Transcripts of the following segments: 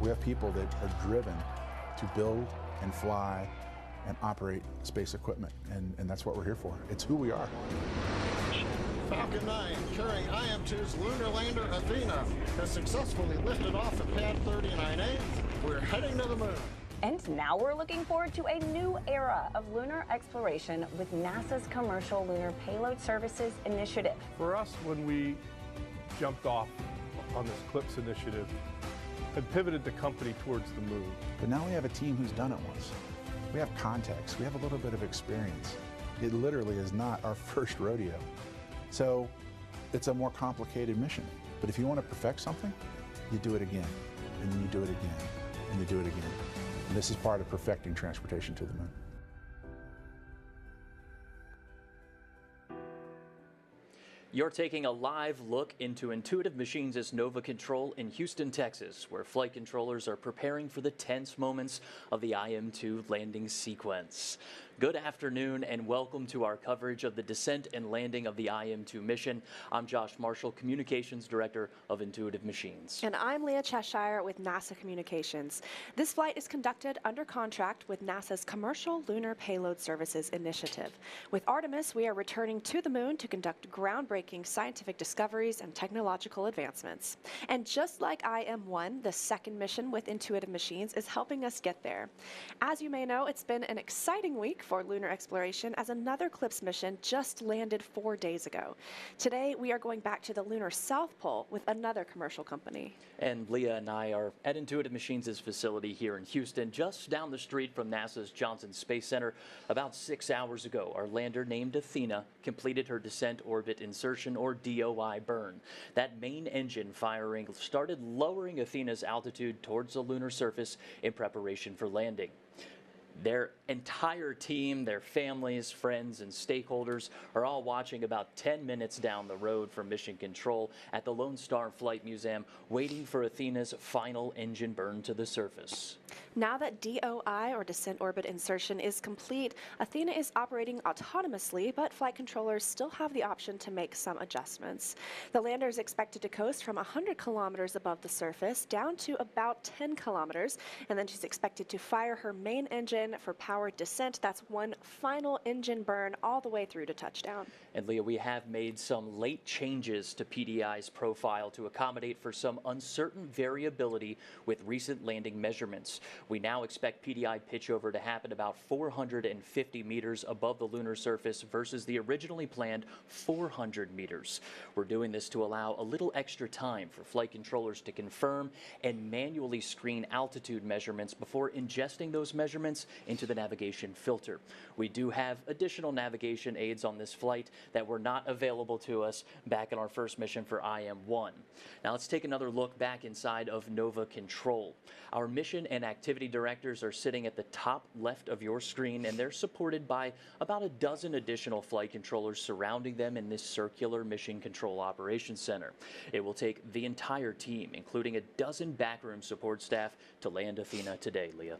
We have people that are driven to build and fly and operate space equipment, and that's what we're here for. It's who we are. Falcon 9, carrying IM-2's lunar lander Athena, has successfully lifted off at pad 39A. We're heading to the moon. And now we're looking forward to a new era of lunar exploration with NASA's Commercial Lunar Payload Services initiative. For us, when we jumped off on this CLPS initiative, had pivoted the company towards the moon. But now we have a team who's done it once. We have context, we have a little bit of experience. It literally is not our first rodeo. So it's a more complicated mission. But if you want to perfect something, you do it again, and you do it again, and you do it again. And this is part of perfecting transportation to the moon. You're taking a live look into Intuitive Machines' Nova Control in Houston, Texas, where flight controllers are preparing for the tense moments of the IM-2 landing sequence. Good afternoon and welcome to our coverage of the descent and landing of the IM-2 mission. I'm Josh Marshall, Communications Director of Intuitive Machines. And I'm Leah Cheshire with NASA Communications. This flight is conducted under contract with NASA's Commercial Lunar Payload Services initiative. With Artemis, we are returning to the moon to conduct groundbreaking scientific discoveries and technological advancements. And just like IM-1, the second mission with Intuitive Machines is helping us get there. As you may know, it's been an exciting week for lunar exploration as another CLPS mission just landed 4 days ago. Today, we are going back to the lunar South Pole with another commercial company. And Leah and I are at Intuitive Machines' facility here in Houston, just down the street from NASA's Johnson Space Center. About 6 hours ago, our lander named Athena completed her descent orbit insertion, or DOI, burn. That main engine firing started lowering Athena's altitude towards the lunar surface in preparation for landing. Their entire team, their families, friends, and stakeholders are all watching about 10 minutes down the road from Mission Control at the Lone Star Flight Museum, waiting for Athena's final engine burn to the surface. Now that DOI, or descent orbit insertion, is complete, Athena is operating autonomously, but flight controllers still have the option to make some adjustments. The lander is expected to coast from 100 kilometers above the surface down to about 10 kilometers, and then she's expected to fire her main engine for powered descent. That's one final engine burn all the way through to touchdown. And Leah, we have made some late changes to PDI's profile to accommodate for some uncertain variability with recent landing measurements. We now expect PDI pitchover to happen about 450 meters above the lunar surface versus the originally planned 400 meters. We're doing this to allow a little extra time for flight controllers to confirm and manually screen altitude measurements before ingesting those measurements into the navigation filter. We do have additional navigation aids on this flight that were not available to us back in our first mission for IM-1. Now let's take another look back inside of Nova Control. Our mission and activity directors are sitting at the top left of your screen, and they're supported by about a dozen additional flight controllers surrounding them in this circular Mission Control Operations Center. It will take the entire team, including a dozen backroom support staff, to land Athena today, Leah.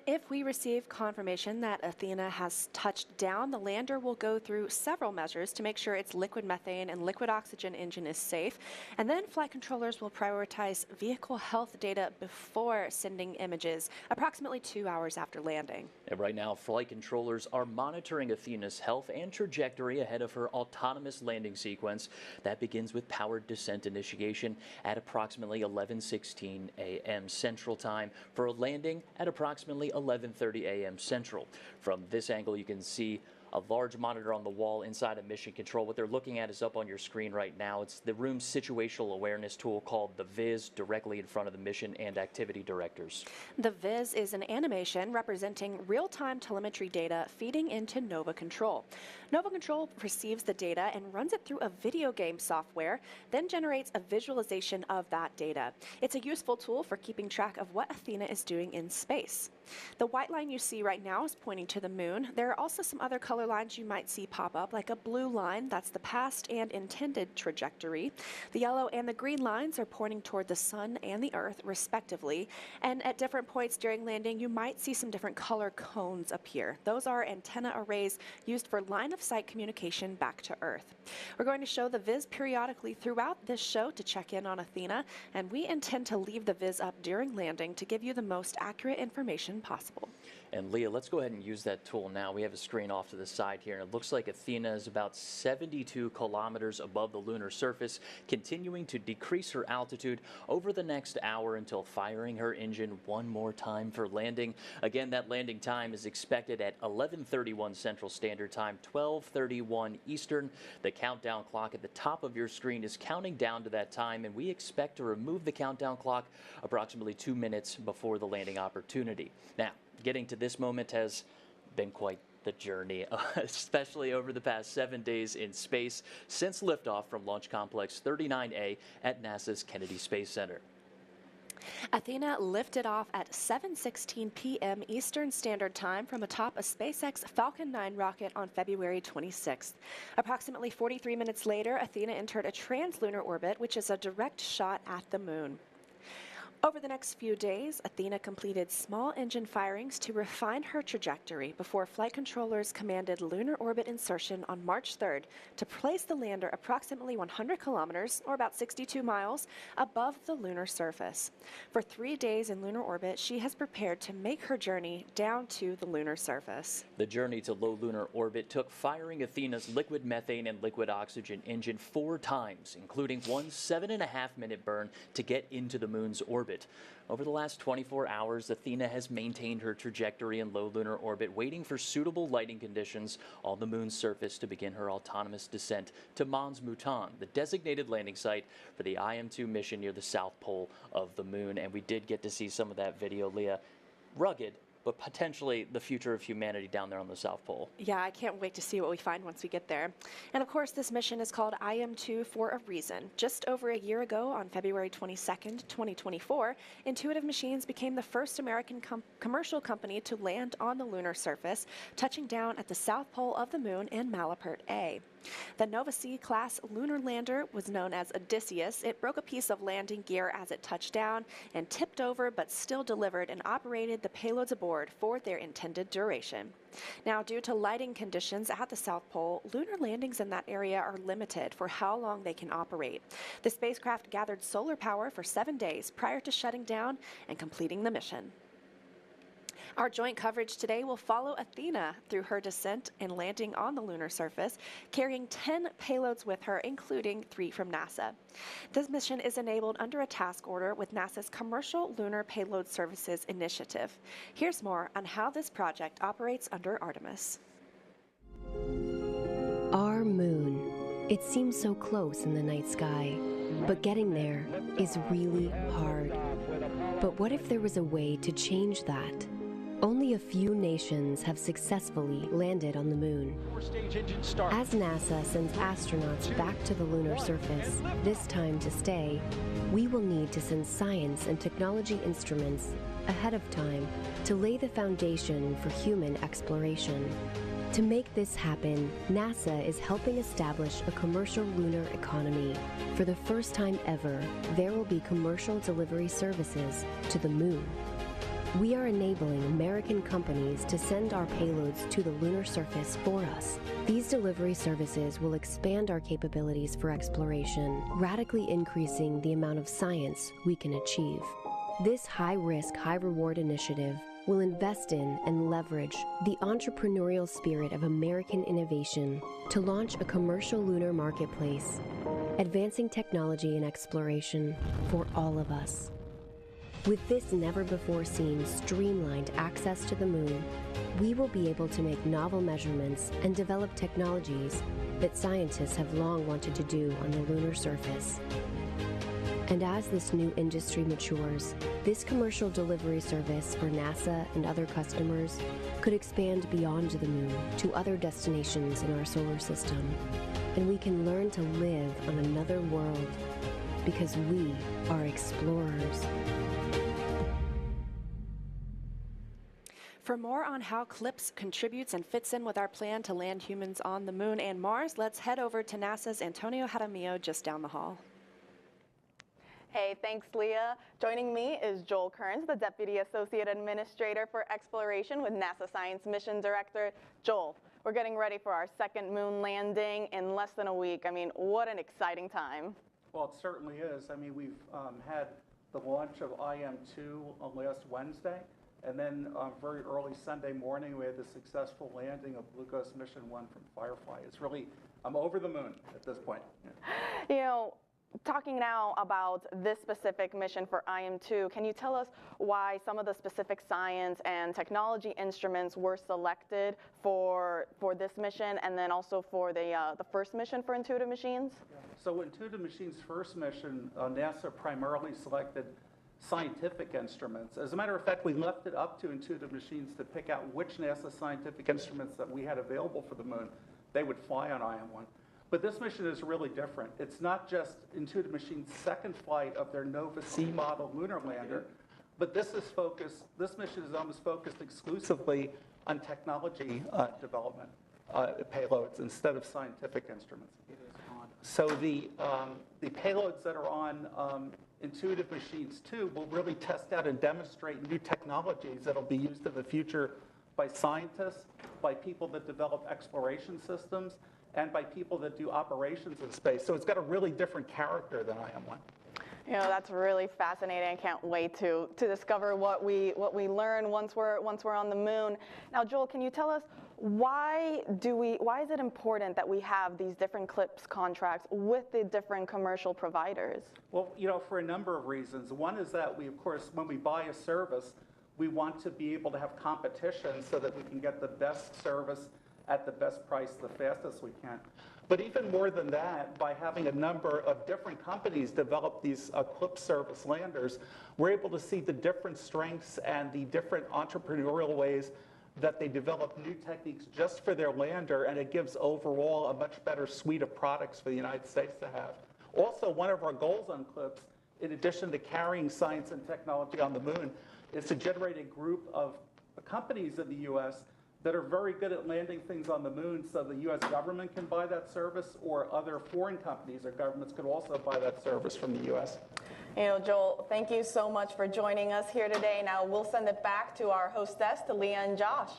If we receive confirmation that Athena has touched down, the lander will go through several measures to make sure its liquid methane and liquid oxygen engine is safe. And then flight controllers will prioritize vehicle health data before sending images, approximately 2 hours after landing. And right now, flight controllers are monitoring Athena's health and trajectory ahead of her autonomous landing sequence. That begins with powered descent initiation at approximately 11:16 a.m. Central Time for a landing at approximately 11:30 a.m. Central. From this angle, you can see a large monitor on the wall inside of Mission Control. What they're looking at is up on your screen right now. It's the room's situational awareness tool called the Viz, directly in front of the mission and activity directors. The Viz is an animation representing real-time telemetry data feeding into Nova Control. Nova Control receives the data and runs it through a video game software, then generates a visualization of that data. It's a useful tool for keeping track of what Athena is doing in space. The white line you see right now is pointing to the moon. There are also some other color lines you might see pop up, like a blue line, that's the past and intended trajectory. The yellow and the green lines are pointing toward the sun and the earth, respectively. And at different points during landing, you might see some different color cones appear. Those are antenna arrays used for line of out-of-sight communication back to Earth. We're going to show the viz periodically throughout this show to check in on Athena, and we intend to leave the viz up during landing to give you the most accurate information possible. And Leah, let's go ahead and use that tool now. We have a screen off to the side here, and it looks like Athena is about 72 kilometers above the lunar surface, continuing to decrease her altitude over the next hour until firing her engine one more time for landing. Again, that landing time is expected at 11:31 Central Standard Time, 12:31 Eastern. The countdown clock at the top of your screen is counting down to that time, and we expect to remove the countdown clock approximately 2 minutes before the landing opportunity. Now, getting to this moment has been quite the journey, especially over the past 7 days in space since liftoff from Launch Complex 39A at NASA's Kennedy Space Center. Athena lifted off at 7:16 p.m. Eastern Standard Time from atop a SpaceX Falcon 9 rocket on February 26th. Approximately 43 minutes later, Athena entered a translunar orbit, which is a direct shot at the moon. Over the next few days, Athena completed small engine firings to refine her trajectory before flight controllers commanded lunar orbit insertion on March 3rd to place the lander approximately 100 kilometers, or about 62 miles, above the lunar surface. For 3 days in lunar orbit, she has prepared to make her journey down to the lunar surface. The journey to low lunar orbit took firing Athena's liquid methane and liquid oxygen engine 4 times, including one 7.5-minute burn to get into the moon's orbit. Over the last 24 hours, Athena has maintained her trajectory in low lunar orbit, waiting for suitable lighting conditions on the moon's surface to begin her autonomous descent to Mons Mouton, the designated landing site for the IM-2 mission near the south pole of the moon. And we did get to see some of that video, Leah. Rugged, but potentially the future of humanity down there on the South Pole. Yeah, I can't wait to see what we find once we get there. And of course, this mission is called IM-2 for a reason. Just over a year ago, on February 22nd, 2024, Intuitive Machines became the first American commercial company to land on the lunar surface, touching down at the South Pole of the moon in Malapert A. The Nova C-class lunar lander was known as Odysseus. It broke a piece of landing gear as it touched down and tipped over, but still delivered and operated the payloads aboard for their intended duration. Now, due to lighting conditions at the South Pole, lunar landings in that area are limited for how long they can operate. The spacecraft gathered solar power for 7 days prior to shutting down and completing the mission. Our joint coverage today will follow Athena through her descent and landing on the lunar surface, carrying 10 payloads with her, including 3 from NASA. This mission is enabled under a task order with NASA's Commercial Lunar Payload Services Initiative. Here's more on how this project operates under Artemis. Our moon. It seems so close in the night sky, but getting there is really hard. But what if there was a way to change that? Only a few nations have successfully landed on the moon. As NASA sends astronauts back to the lunar surface, this time to stay, we will need to send science and technology instruments ahead of time to lay the foundation for human exploration. To make this happen, NASA is helping establish a commercial lunar economy. For the first time ever, there will be commercial delivery services to the moon. We are enabling American companies to send our payloads to the lunar surface for us. These delivery services will expand our capabilities for exploration, radically increasing the amount of science we can achieve. This high-risk, high-reward initiative will invest in and leverage the entrepreneurial spirit of American innovation to launch a commercial lunar marketplace, advancing technology and exploration for all of us. With this never-before-seen streamlined access to the moon, we will be able to make novel measurements and develop technologies that scientists have long wanted to do on the lunar surface. And as this new industry matures, this commercial delivery service for NASA and other customers could expand beyond the moon to other destinations in our solar system. And we can learn to live on another world because we are explorers. For more on how CLPS contributes and fits in with our plan to land humans on the moon and Mars, let's head over to NASA's Antonio Jaramillo just down the hall. Hey, thanks, Leah. Joining me is Joel Kearns, the Deputy Associate Administrator for Exploration with NASA Science Mission Director. Joel, We're getting ready for our second moon landing in less than a week. I mean, what an exciting time. Well, it certainly is. I mean, we've had the launch of IM-2 on last Wednesday, and then very early Sunday morning, we had the successful landing of Blue Ghost Mission 1 from Firefly. It's really, I'm over the moon at this point. You know, talking now about this specific mission for IM-2, can you tell us why some of the specific science and technology instruments were selected for this mission, and then also for the first mission for Intuitive Machines? So Intuitive Machines' first mission, NASA primarily selected scientific instruments. As a matter of fact, we left it up to Intuitive Machines to pick out which NASA scientific instruments that we had available for the moon they would fly on IM-1. But this mission is really different. It's not just Intuitive Machines' second flight of their Nova C model lunar lander, but this mission is almost focused exclusively on technology development payloads instead of scientific instruments. So the payloads that are on Intuitive Machines 2 will really test out and demonstrate new technologies that will be used in the future by scientists, by people that develop exploration systems, and by people that do operations in space. So it's got a really different character than IM-1. You know, that's really fascinating. I can't wait to discover what we learn once we're on the moon. Now, Joel, can you tell us why is it important that we have these different CLPS contracts with the different commercial providers? Well, you know, for a number of reasons. One is that we, of course, when we buy a service, we want to be able to have competition so that we can get the best service at the best price the fastest we can. But even more than that, by having a number of different companies develop these CLPS service landers, we're able to see the different strengths and the different entrepreneurial ways that they develop new techniques just for their lander, and it gives overall a much better suite of products for the United States to have. Also, one of our goals on CLPS, in addition to carrying science and technology on the moon, is to generate a group of companies in the U.S. that are very good at landing things on the moon, so the U.S. government can buy that service, or other foreign companies or governments could also buy that service from the U.S. You know, Joel, thank you so much for joining us here today. Now we'll send it back to our hostess, to Leah and Josh.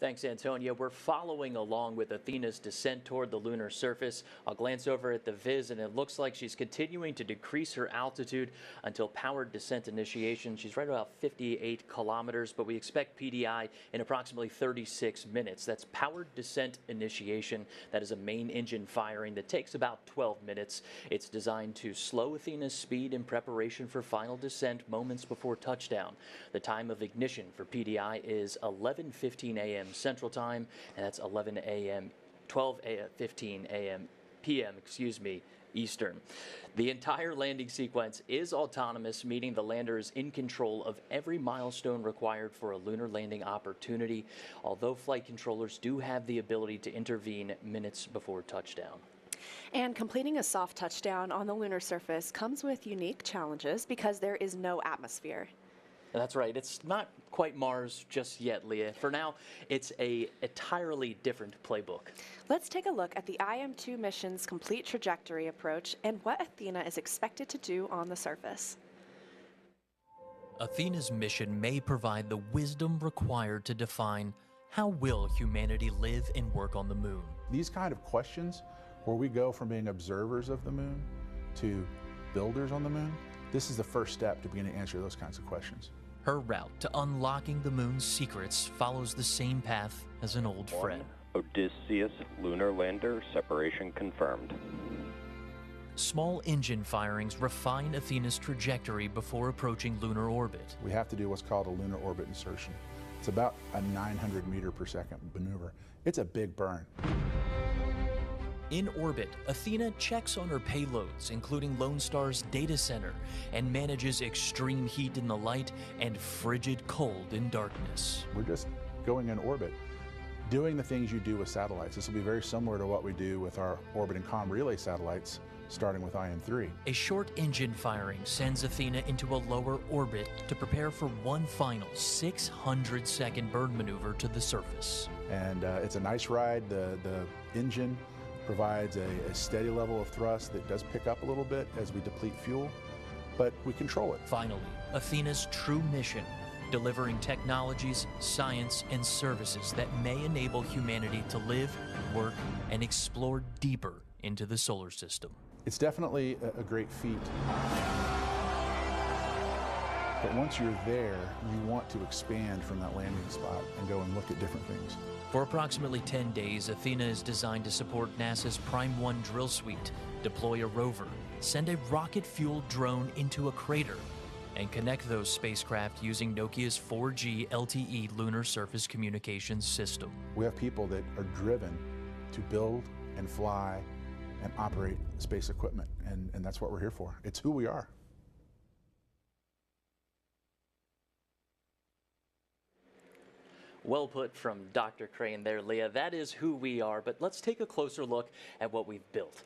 Thanks, Antonia. We're following along with Athena's descent toward the lunar surface. I'll glance over at the viz, and it looks like she's continuing to decrease her altitude until powered descent initiation. She's right about 58 kilometers, but we expect PDI in approximately 36 minutes. That's powered descent initiation. That is a main engine firing that takes about 12 minutes. It's designed to slow Athena's speed in preparation for final descent moments before touchdown. The time of ignition for PDI is 11:15 a.m. Central Time, and that's 11 a.m., 15 a.m. p.m., Eastern. The entire landing sequence is autonomous, meaning the lander is in control of every milestone required for a lunar landing opportunity, although flight controllers do have the ability to intervene minutes before touchdown. And completing a soft touchdown on the lunar surface comes with unique challenges because there is no atmosphere. That's right. It's not quite Mars just yet, Leah. For now, it's an entirely different playbook. Let's take a look at the IM-2 mission's complete trajectory approach and what Athena is expected to do on the surface. Athena's mission may provide the wisdom required to define how will humanity live and work on the moon. These kind of questions, where we go from being observers of the moon to builders on the moon, this is the first step to begin to answer those kinds of questions. Her route to unlocking the moon's secrets follows the same path as an old friend. Odysseus lunar lander separation confirmed. Small engine firings refine Athena's trajectory before approaching lunar orbit. We have to do what's called a lunar orbit insertion. It's about a 900 meter per second maneuver. It's a big burn. In orbit, Athena checks on her payloads, including Lone Star's data center, and manages extreme heat in the light and frigid cold in darkness. We're just going in orbit, doing the things you do with satellites. This will be very similar to what we do with our orbit and comm relay satellites, starting with IM-3. A short engine firing sends Athena into a lower orbit to prepare for one final 600-second burn maneuver to the surface. And it's a nice ride. The engine provides a steady level of thrust that does pick up a little bit as we deplete fuel, but we control it. Finally, Athena's true mission, delivering technologies, science, and services that may enable humanity to live, work, and explore deeper into the solar system. It's definitely a great feat. But once you're there, you want to expand from that landing spot and go and look at different things. For approximately 10 days, Athena is designed to support NASA's Prime 1 drill suite, deploy a rover, send a rocket-fueled drone into a crater, and connect those spacecraft using Nokia's 4G LTE lunar surface communications system. We have people that are driven to build and fly and operate space equipment, and that's what we're here for. It's who we are. Well put from Dr. Crane there, Leah. That is who we are, but let's take a closer look at what we've built.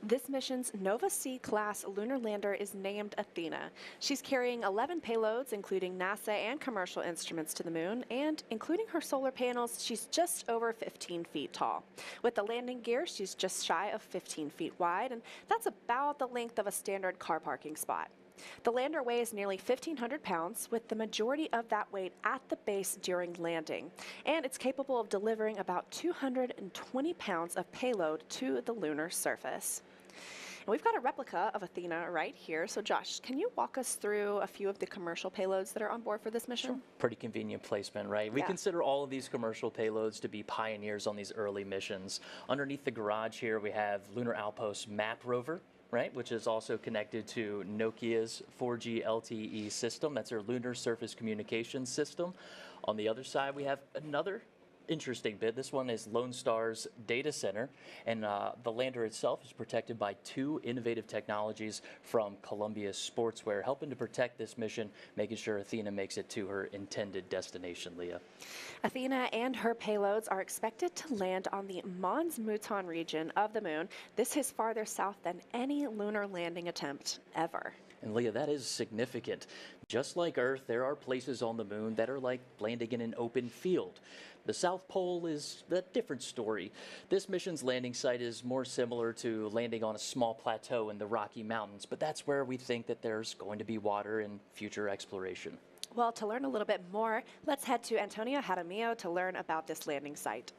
This mission's Nova C-class lunar lander is named Athena. She's carrying 11 payloads, including NASA and commercial instruments to the moon, and including her solar panels, she's just over 15 feet tall. With the landing gear, she's just shy of 15 feet wide, and that's about the length of a standard car parking spot. The lander weighs nearly 1,500 pounds, with the majority of that weight at the base during landing, and it's capable of delivering about 220 pounds of payload to the lunar surface. And we've got a replica of Athena right here. So Josh, can you walk us through a few of the commercial payloads that are on board for this mission? Sure. Pretty convenient placement, right? We consider all of these commercial payloads to be pioneers on these early missions. Underneath the garage here, we have Lunar Outpost Map Rover, right, which is also connected to Nokia's 4G LTE system. That's their lunar surface communications system. On the other side, we have another interesting bit. This one is Lone Star's data center, and the lander itself is protected by two innovative technologies from Columbia Sportswear, helping to protect this mission, making sure Athena makes it to her intended destination, Leah. Athena and her payloads are expected to land on the Mons Mouton region of the moon. This is farther south than any lunar landing attempt ever. And Leah, that is significant. Just like Earth, there are places on the moon that are like landing in an open field. The South Pole is a different story. This mission's landing site is more similar to landing on a small plateau in the Rocky Mountains, but that's where we think that there's going to be water in future exploration. Well, to learn a little bit more, let's head to Antonio Jaramillo to learn about this landing site.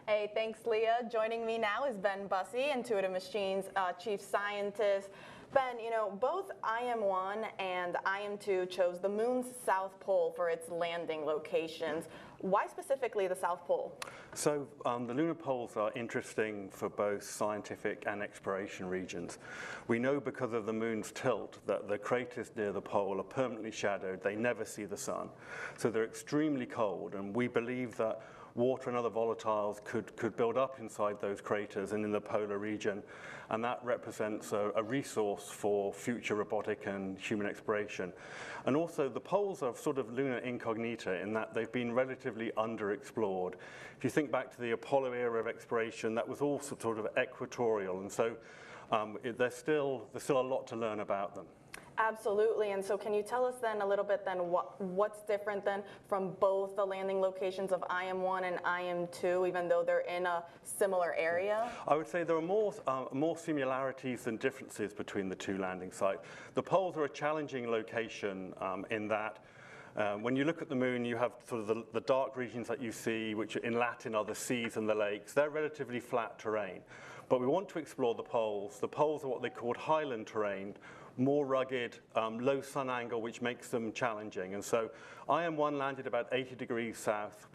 Hey, thanks, Leah. Joining me now is Ben Bussey, Intuitive Machines Chief Scientist. Ben, you know, both IM-1 and IM-2 chose the moon's south pole for its landing locations. Why specifically the South Pole? So the lunar poles are interesting for both scientific and exploration regions. We know because of the moon's tilt that the craters near the pole are permanently shadowed. They never see the sun. So they're extremely cold, and we believe that water and other volatiles could build up inside those craters and in the polar region, and that represents a resource for future robotic and human exploration. And also the poles are sort of lunar incognita in that they've been relatively underexplored. If you think back to the Apollo era of exploration, that was all sort of equatorial, and so there's still a lot to learn about them. Absolutely, and so can you tell us then a little bit then what's different then from both the landing locations of IM-1 and IM-2, even though they're in a similar area? I would say there are more similarities than differences between the two landing sites. The poles are a challenging location in that when you look at the moon, you have sort of the dark regions that you see, which in Latin are the seas and the lakes. They're relatively flat terrain. But we want to explore the poles. The poles are what they call highland terrain, more rugged, low sun angle, which makes them challenging. And so IM-1 landed about 80 degrees south.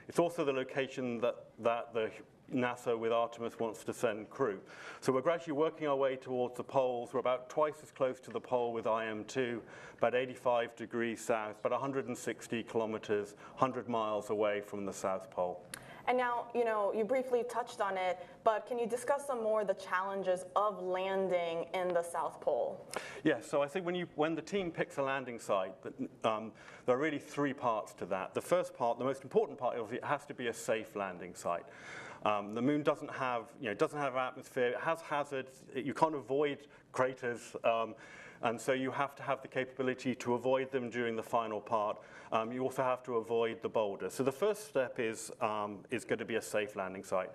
It's also the location that the NASA with Artemis wants to send crew. So we're gradually working our way towards the poles. We're about twice as close to the pole with IM-2, about 85 degrees south, about 160 kilometers, 100 miles away from the South Pole. And now, you know, you briefly touched on it, but can you discuss some more the challenges of landing in the South Pole? Yes, so I think when the team picks a landing site, there are really three parts to that. The first part, the most important part, is it has to be a safe landing site. The moon doesn't have, doesn't have atmosphere. It has hazards. You can't avoid craters. And so you have to have the capability to avoid them during the final part. You also have to avoid the boulders. So the first step is going to be a safe landing site.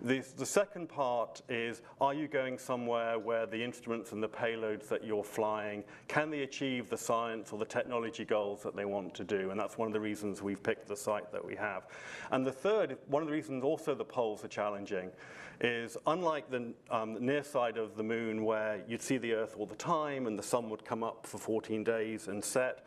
The second part is, are you going somewhere where the instruments and the payloads that you're flying, can they achieve the science or the technology goals that they want to do? And that's one of the reasons we've picked the site that we have. And the third, one of the reasons also the poles are challenging, is unlike the near side of the moon where you'd see the Earth all the time and the sun would come up for 14 days and set,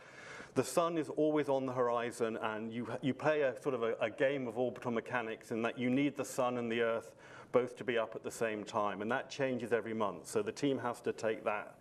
the sun is always on the horizon, and you play a sort of a game of orbital mechanics in that you need the sun and the Earth both to be up at the same time, and that changes every month. So the team has to take that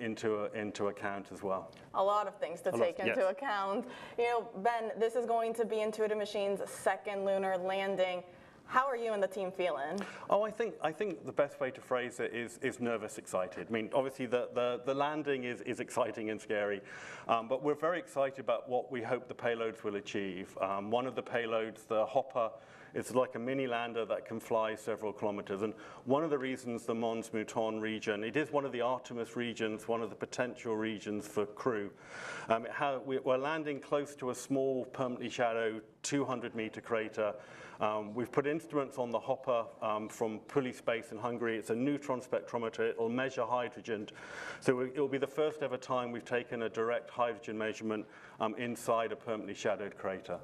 into account as well. A lot of things to take into account. Ben, this is going to be Intuitive Machines' second lunar landing. How are you and the team feeling? Oh, I think the best way to phrase it is nervous excited. I mean, obviously the landing is exciting and scary, but we're very excited about what we hope the payloads will achieve. One of the payloads, the Hopper, is like a mini lander that can fly several kilometers. And one of the reasons the Mons Mouton region, it is one of the Artemis regions, one of the potential regions for crew. We're landing close to a small, permanently shadowed 200-meter crater. We've put instruments on the Hopper from Puli Space in Hungary. It's a neutron spectrometer. It'll measure hydrogen. So it'll be the first ever time we've taken a direct hydrogen measurement inside a permanently shadowed crater.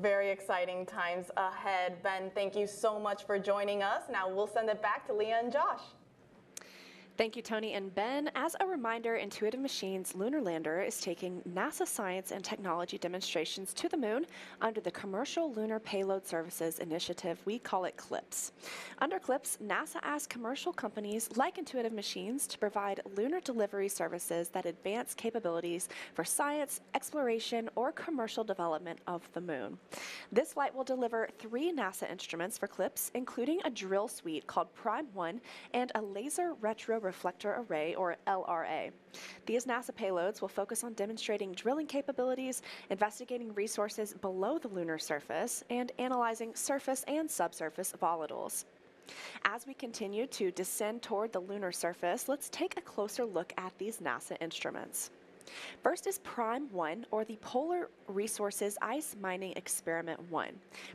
Very exciting times ahead. Ben, thank you so much for joining us. Now we'll send it back to Leah and Josh. Thank you, Tony and Ben. As a reminder, Intuitive Machines' lunar lander is taking NASA science and technology demonstrations to the moon under the Commercial Lunar Payload Services Initiative. We call it CLPS. Under CLPS, NASA asks commercial companies like Intuitive Machines to provide lunar delivery services that advance capabilities for science, exploration, or commercial development of the moon. This flight will deliver 3 NASA instruments for CLPS, including a drill suite called Prime 1 and a laser retro reflector array, or LRA. These NASA payloads will focus on demonstrating drilling capabilities, investigating resources below the lunar surface, and analyzing surface and subsurface volatiles. As we continue to descend toward the lunar surface, let's take a closer look at these NASA instruments. First is Prime 1, or the Polar Resources Ice Mining Experiment 1.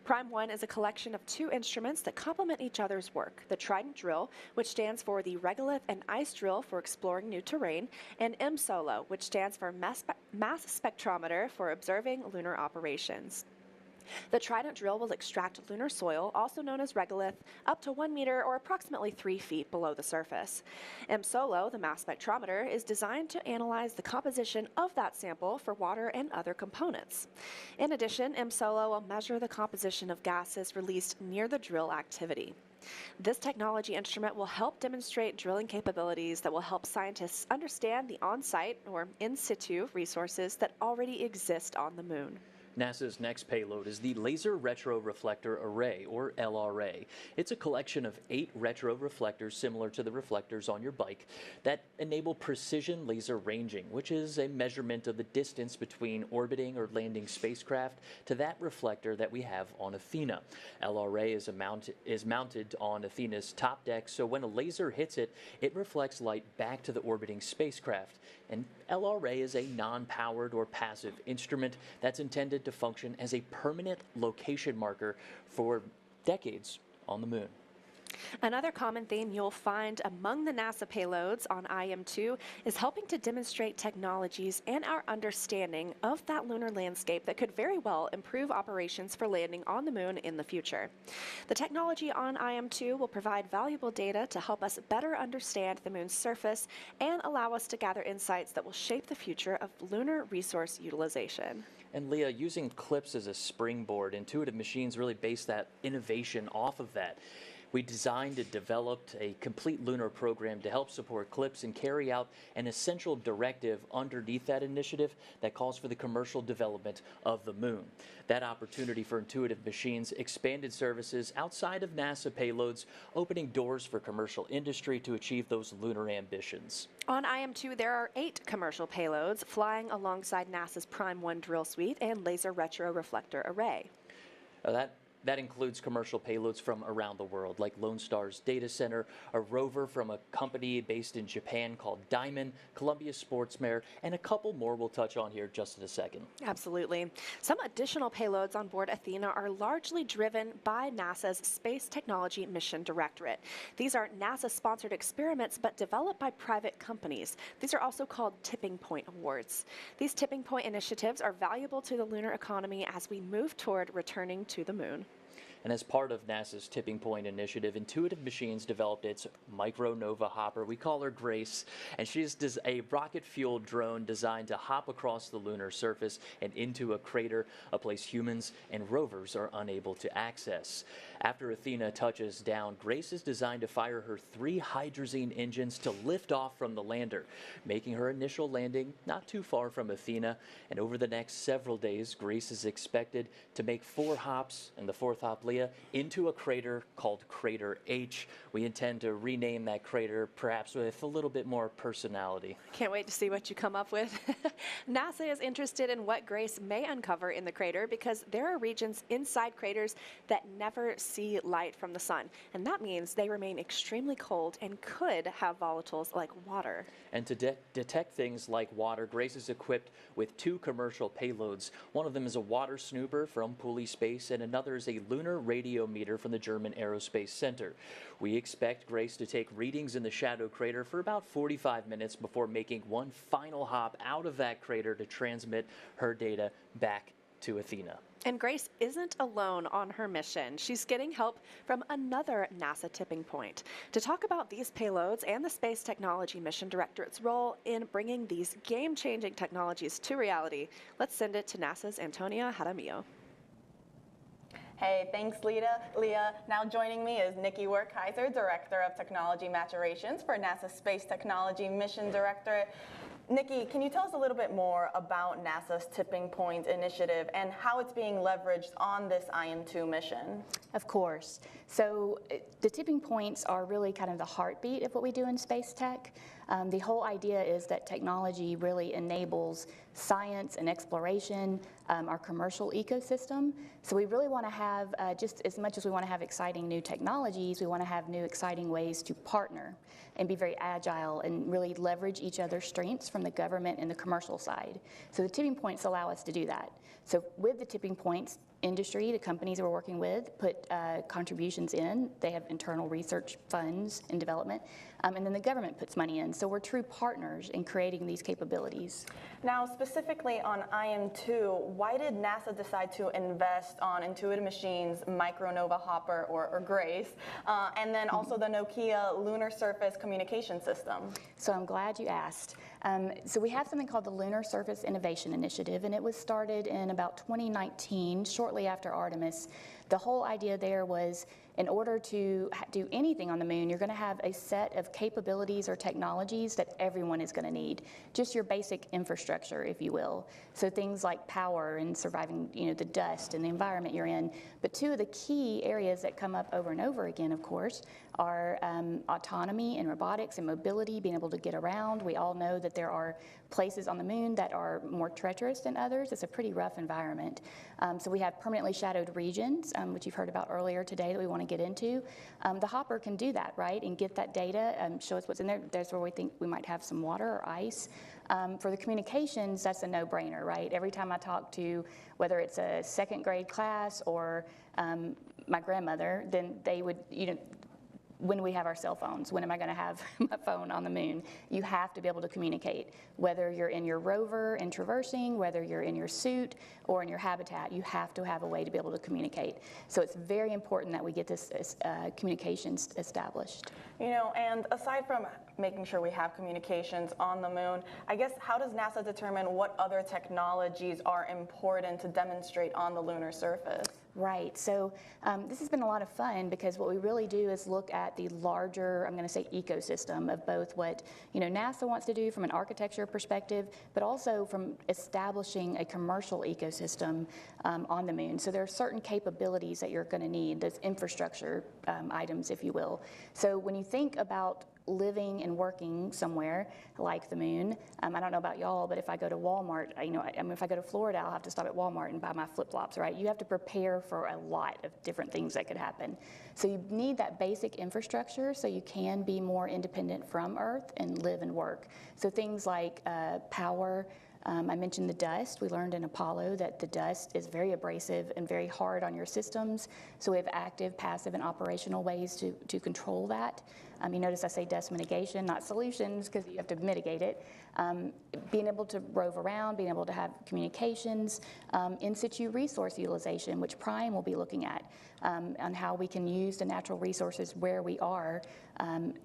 Prime 1 is a collection of 2 instruments that complement each other's work: the Trident Drill, which stands for the Regolith and Ice Drill for exploring new terrain, and M-SOLO, which stands for Mass Spectrometer for observing lunar operations. The Trident Drill will extract lunar soil, also known as regolith, up to 1 meter or approximately 3 feet below the surface. M-SOLO, the mass spectrometer, is designed to analyze the composition of that sample for water and other components. In addition, M-SOLO will measure the composition of gases released near the drill activity. This technology instrument will help demonstrate drilling capabilities that will help scientists understand the on-site or in-situ resources that already exist on the moon. NASA's next payload is the Laser Retro Reflector Array, or LRA. It's a collection of 8 retro reflectors similar to the reflectors on your bike that enable precision laser ranging, which is a measurement of the distance between orbiting or landing spacecraft to that reflector that we have on Athena. LRA is mounted on Athena's top deck, so when a laser hits it, it reflects light back to the orbiting spacecraft. And LRA is a non-powered or passive instrument that's intended to function as a permanent location marker for decades on the moon. Another common theme you'll find among the NASA payloads on IM-2 is helping to demonstrate technologies and our understanding of that lunar landscape that could very well improve operations for landing on the moon in the future. The technology on IM-2 will provide valuable data to help us better understand the moon's surface and allow us to gather insights that will shape the future of lunar resource utilization. And Leah, using CLPS as a springboard, Intuitive Machines really based that innovation off of that. We designed and developed a complete lunar program to help support CLPS and carry out an essential directive underneath that initiative that calls for the commercial development of the moon. That opportunity for Intuitive Machines expanded services outside of NASA payloads, opening doors for commercial industry to achieve those lunar ambitions. On IM-2, there are 8 commercial payloads flying alongside NASA's Prime 1 drill suite and Laser Retro Reflector Array. That That includes commercial payloads from around the world, like Lone Star's data center, a rover from a company based in Japan called Diamond, Columbia Sportsmare, and a couple more we'll touch on here just in a second. Absolutely. Some additional payloads on board Athena are largely driven by NASA's Space Technology Mission Directorate. These are NASA-sponsored experiments, but developed by private companies. These are also called tipping point awards. These tipping point initiatives are valuable to the lunar economy as we move toward returning to the moon. And as part of NASA's Tipping Point initiative, Intuitive Machines developed its Micronova hopper. We call her Grace, and she's a rocket-fueled drone designed to hop across the lunar surface and into a crater, a place humans and rovers are unable to access. After Athena touches down, Grace is designed to fire her 3 hydrazine engines to lift off from the lander, making her initial landing not too far from Athena. And over the next several days, Grace is expected to make 4 hops, and the 4th hop, Leah, into a crater called Crater H. We intend to rename that crater perhaps with a little bit more personality. Can't wait to see what you come up with. NASA is interested in what Grace may uncover in the crater because there are regions inside craters that never see light from the sun, and that means they remain extremely cold and could have volatiles like water. And to detect things like water, Grace is equipped with 2 commercial payloads. One of them is a water snooper from Pulley Space, and another is a lunar radiometer from the German Aerospace Center. We expect Grace to take readings in the shadow crater for about 45 minutes before making one final hop out of that crater to transmit her data back to Athena. And Grace isn't alone on her mission. She's getting help from another NASA tipping point. To talk about these payloads and the Space Technology Mission Directorate's role in bringing these game-changing technologies to reality, let's send it to NASA's Antonia Jaramillo. Hey, thanks, Leah. Now joining me is Nikki Werkheiser, Director of Technology Maturations for NASA's Space Technology Mission Directorate. Nikki, can you tell us a little bit more about NASA's Tipping Point initiative and how it's being leveraged on this IM-2 mission? Of course. So the tipping points are really kind of the heartbeat of what we do in space tech. The whole idea is that technology really enables science and exploration, our commercial ecosystem. So we really want to have, just as much as we want to have exciting new technologies, we want to have new exciting ways to partner and be very agile and really leverage each other's strengths from the government and the commercial side. So the tipping points allow us to do that. So with the tipping points, industry, the companies that we're working with, put contributions in. They have internal research funds and development, and then the government puts money in. So we're true partners in creating these capabilities. Now, specifically on IM-2, why did NASA decide to invest on Intuitive Machines' Micronova hopper, or Grace, and then also the Nokia lunar surface communication system? So I'm glad you asked. So we have something called the Lunar Surface Innovation Initiative, and it was started in about 2019, shortly after Artemis. The whole idea there was, in order to do anything on the moon, you're going to have a set of capabilities or technologies that everyone is going to need. Just your basic infrastructure, if you will. So things like power and surviving, the dust and the environment you're in. But 2 of the key areas that come up over and over again, of course, are autonomy and robotics and mobility, being able to get around. We all know that there are places on the moon that are more treacherous than others. It's a pretty rough environment. So we have permanently shadowed regions, which you've heard about earlier today that we want to get into. The hopper can do that, right, and get that data, show us what's in there. That's where we think we might have some water or ice. For the communications, that's a no-brainer, right? Every time I talk to, whether it's a 2nd grade class or my grandmother, then they would, when we have our cell phones, when am I going to have my phone on the moon? You have to be able to communicate. Whether you're in your rover and traversing, whether you're in your suit or in your habitat, you have to have a way to be able to communicate. So it's very important that we get this communications established. And aside from making sure we have communications on the moon, I guess, how does NASA determine what other technologies are important to demonstrate on the lunar surface? Right. So this has been a lot of fun because what we really do is look at the larger, I'm going to say, ecosystem of both what NASA wants to do from an architecture perspective, but also from establishing a commercial ecosystem on the moon. So there are certain capabilities that you're going to need, those infrastructure items, if you will. So when you think about living and working somewhere like the moon. I don't know about y'all, but if I go to Walmart, if I go to Florida, I'll have to stop at Walmart and buy my flip-flops, right? You have to prepare for a lot of different things that could happen. So you need that basic infrastructure so you can be more independent from Earth and live and work. So things like power. I mentioned the dust. We learned in Apollo that the dust is very abrasive and very hard on your systems. So we have active, passive, and operational ways to control that. You notice I say dust mitigation, not solutions, because you have to mitigate it. Being able to rove around, being able to have communications, in situ resource utilization, which Prime will be looking at, on how we can use the natural resources where we are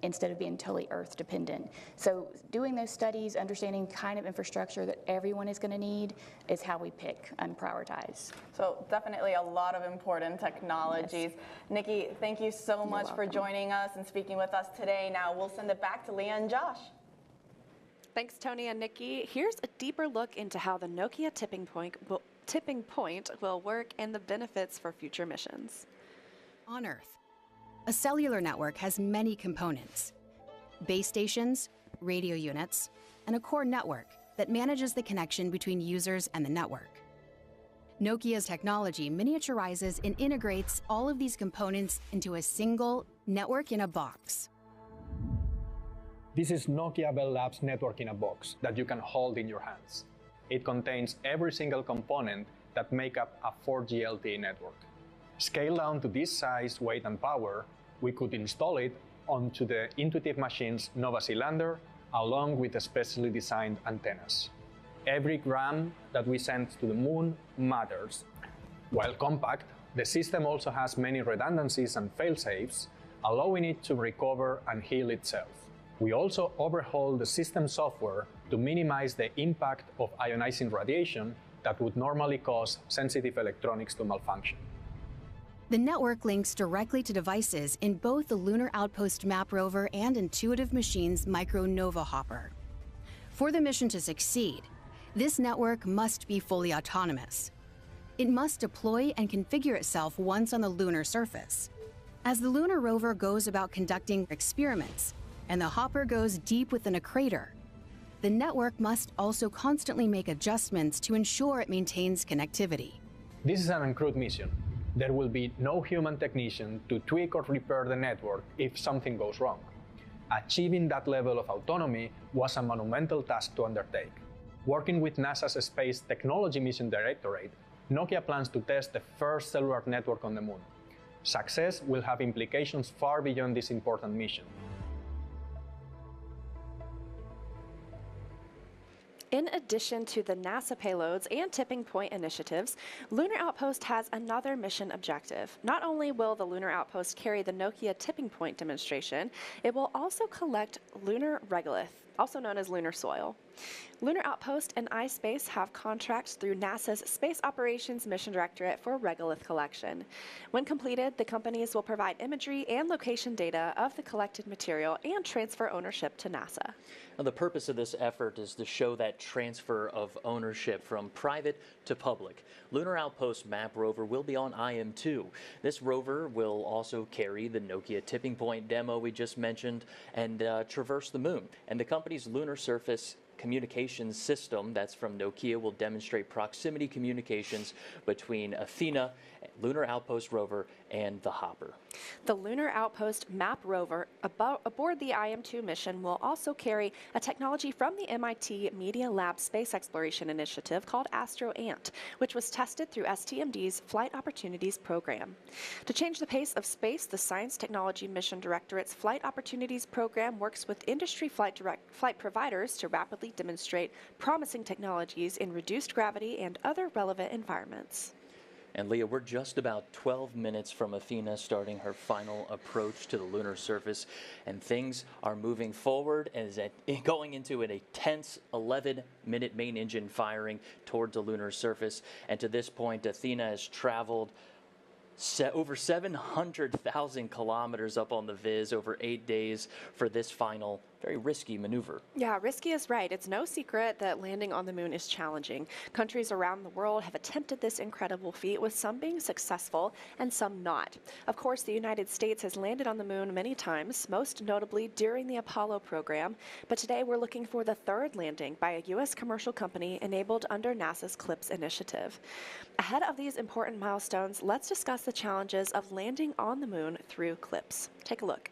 instead of being totally Earth dependent. So doing those studies, understanding kind of infrastructure that everyone is going to need is how we pick and prioritize. So definitely a lot of important technologies. Yes. Nikki, thank you so much for joining us and speaking with us today. Now we'll send it back to Leah and Josh. Thanks, Tony and Nikki. Here's a deeper look into how the Nokia tipping point will work and the benefits for future missions. On Earth, a cellular network has many components: base stations, radio units, and a core network that manages the connection between users and the network. Nokia's technology miniaturizes and integrates all of these components into a single network in a box. This is Nokia Bell Labs Network in a Box that you can hold in your hands. It contains every single component that make up a 4G LTE network. Scaled down to this size, weight, and power, we could install it onto the Intuitive Machines Nova Sea lander, along with specially designed antennas. Every gram that we send to the moon matters. While compact, the system also has many redundancies and fail-safes, allowing it to recover and heal itself. We also overhaul the system software to minimize the impact of ionizing radiation that would normally cause sensitive electronics to malfunction. The network links directly to devices in both the Lunar Outpost Map Rover and Intuitive Machines Micro Nova Hopper. For the mission to succeed, this network must be fully autonomous. It must deploy and configure itself once on the lunar surface. As the lunar rover goes about conducting experiments, and the hopper goes deep within a crater, the network must also constantly make adjustments to ensure it maintains connectivity. This is an uncrewed mission. There will be no human technician to tweak or repair the network if something goes wrong. Achieving that level of autonomy was a monumental task to undertake. Working with NASA's Space Technology Mission Directorate, Nokia plans to test the first cellular network on the moon. Success will have implications far beyond this important mission. In addition to the NASA payloads and tipping point initiatives, Lunar Outpost has another mission objective. Not only will the Lunar Outpost carry the Nokia tipping point demonstration, it will also collect lunar regolith, also known as lunar soil. Lunar Outpost and iSpace have contracts through NASA's Space Operations Mission Directorate for regolith collection. When completed, the companies will provide imagery and location data of the collected material and transfer ownership to NASA. Now, the purpose of this effort is to show that transfer of ownership from private to public. Lunar Outpost Map Rover will be on IM-2. This rover will also carry the Nokia tipping point demo we just mentioned and traverse the moon. And the company's lunar surface communications system that's from Nokia will demonstrate proximity communications between Athena, Lunar Outpost rover, and the hopper. The Lunar Outpost Map rover aboard the IM-2 mission will also carry a technology from the MIT Media Lab Space Exploration Initiative called Astro-Ant, which was tested through STMD's Flight Opportunities program. To change the pace of space, the Science Technology Mission Directorate's Flight Opportunities program works with industry flight providers to rapidly demonstrate promising technologies in reduced gravity and other relevant environments. And Leah, we're just about 12 minutes from Athena starting her final approach to the lunar surface, and things are moving forward as going into a tense 11-minute main engine firing towards the lunar surface. And to this point, Athena has traveled over 700,000 kilometers up on the Viz over 8 days for this final very risky maneuver. Yeah, risky is right. It's no secret that landing on the moon is challenging. Countries around the world have attempted this incredible feat, with some being successful and some not. Of course, the United States has landed on the moon many times, most notably during the Apollo program. But today we're looking for the third landing by a U.S. commercial company enabled under NASA's CLPS initiative. Ahead of these important milestones, let's discuss the challenges of landing on the moon through CLPS. Take a look.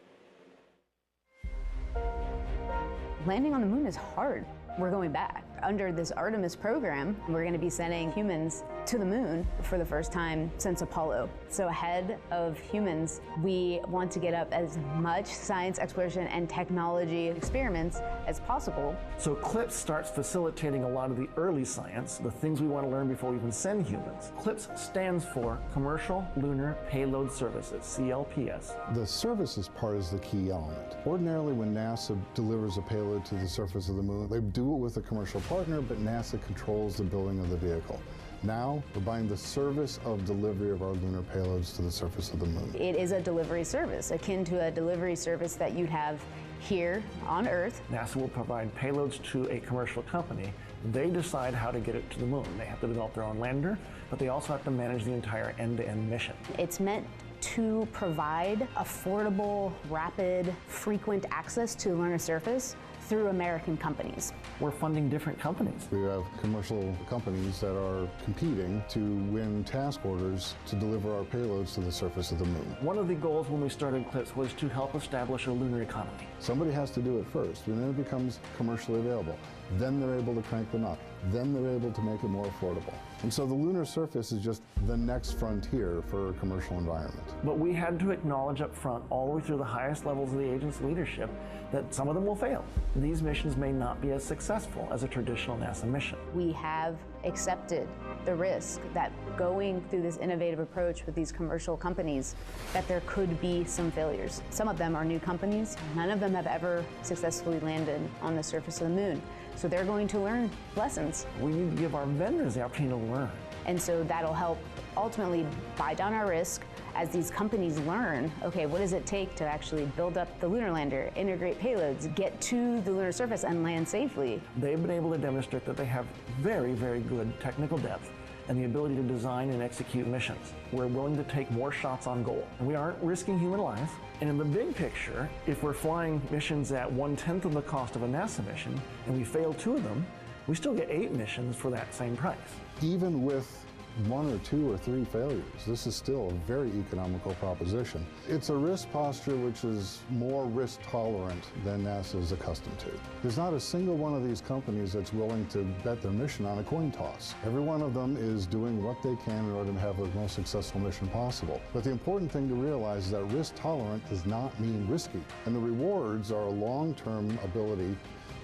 Landing on the moon is hard. We're going back. Under this Artemis program, we're going to be sending humans to the moon for the first time since Apollo. So ahead of humans, we want to get up as much science exploration and technology experiments as possible. So CLPS starts facilitating a lot of the early science, the things we want to learn before we even send humans. CLPS stands for Commercial Lunar Payload Services, CLPS. The services part is the key element. Ordinarily, when NASA delivers a payload to the surface of the moon, they do it with a commercial partner, but NASA controls the building of the vehicle. Now, we're buying the service of delivery of our lunar payloads to the surface of the moon. It is a delivery service, akin to a delivery service that you'd have here on Earth. NASA will provide payloads to a commercial company. They decide how to get it to the moon. They have to develop their own lander, but they also have to manage the entire end-to-end mission. It's meant to provide affordable, rapid, frequent access to the lunar surface through American companies. We're funding different companies. We have commercial companies that are competing to win task orders to deliver our payloads to the surface of the moon. One of the goals when we started CLPS was to help establish a lunar economy. Somebody has to do it first, and then it becomes commercially available. Then they're able to crank them up. Then they're able to make it more affordable. And so the lunar surface is just the next frontier for a commercial environment. But we had to acknowledge up front, all the way through the highest levels of the agency leadership, that some of them will fail. These missions may not be as successful as a traditional NASA mission. We have accepted the risk that going through this innovative approach with these commercial companies, that there could be some failures. Some of them are new companies. None of them have ever successfully landed on the surface of the moon. So they're going to learn lessons. We need to give our vendors the opportunity to learn. And so that'll help ultimately buy down our risk as these companies learn, okay, what does it take to actually build up the lunar lander, integrate payloads, get to the lunar surface and land safely? They've been able to demonstrate that they have very, very good technical depth and the ability to design and execute missions. We're willing to take more shots on goal. And we aren't risking human lives. And in the big picture, if we're flying missions at 1/10 of the cost of a NASA mission, and we fail 2 of them, we still get 8 missions for that same price. Even with 1 or 2 or 3 failures, this is still a very economical proposition. It's a risk posture which is more risk tolerant than NASA is accustomed to. There's not a single one of these companies that's willing to bet their mission on a coin toss. Every one of them is doing what they can in order to have the most successful mission possible. But the important thing to realize is that risk tolerant does not mean risky. And the rewards are a long-term ability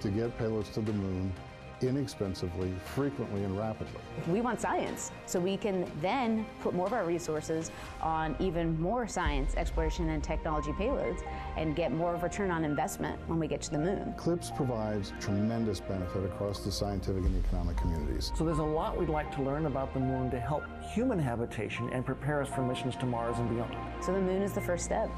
to get payloads to the moon inexpensively, frequently, and rapidly. We want science, so we can then put more of our resources on even more science, exploration, and technology payloads and get more of a return on investment when we get to the moon. CLPS provides tremendous benefit across the scientific and economic communities. So there's a lot we'd like to learn about the moon to help human habitation and prepare us for missions to Mars and beyond. So the moon is the first step.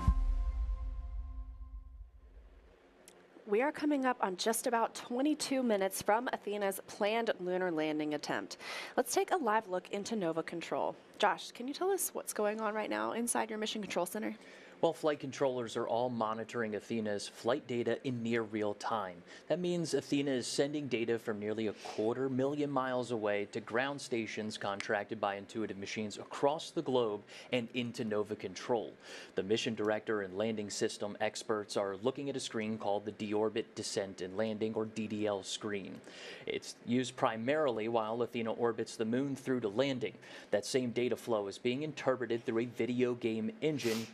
We are coming up on just about 22 minutes from Athena's planned lunar landing attempt. Let's take a live look into Nova Control. Josh, can you tell us what's going on right now inside your Mission Control Center? Well, flight controllers are all monitoring Athena's flight data in near real time. That means Athena is sending data from nearly 250,000 miles away to ground stations contracted by Intuitive Machines across the globe and into Nova Control. The mission director and landing system experts are looking at a screen called the Deorbit Descent and Landing, or DDL screen. It's used primarily while Athena orbits the moon through to landing. That same data flow is being interpreted through a video game engine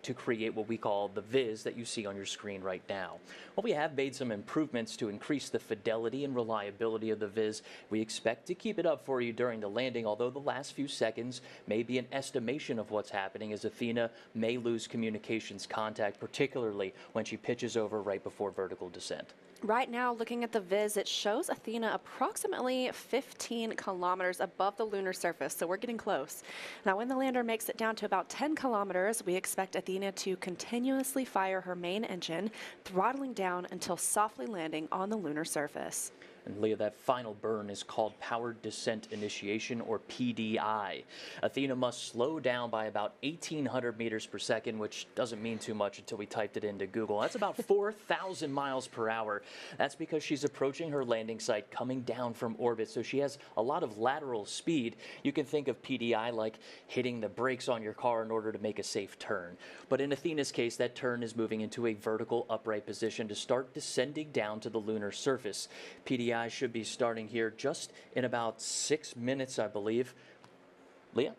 to create what we call the viz that you see on your screen right now. Well, we have made some improvements to increase the fidelity and reliability of the viz. We expect to keep it up for you during the landing, although the last few seconds may be an estimation of what's happening, as Athena may lose communications contact, particularly when she pitches over right before vertical descent. Right now, looking at the viz, it shows Athena approximately 15 kilometers above the lunar surface, so we're getting close. Now, when the lander makes it down to about 10 kilometers, we expect Athena Athena to continuously fire her main engine, throttling down until softly landing on the lunar surface. And Leah, that final burn is called Powered Descent Initiation, or PDI. Athena must slow down by about 1,800 meters per second, which doesn't mean too much until we typed it into Google. That's about 4,000 miles per hour. That's because she's approaching her landing site coming down from orbit, so she has a lot of lateral speed. You can think of PDI like hitting the brakes on your car in order to make a safe turn. But in Athena's case, that turn is moving into a vertical upright position to start descending down to the lunar surface. PDI should be starting here just in about 6 minutes, I believe. Leah?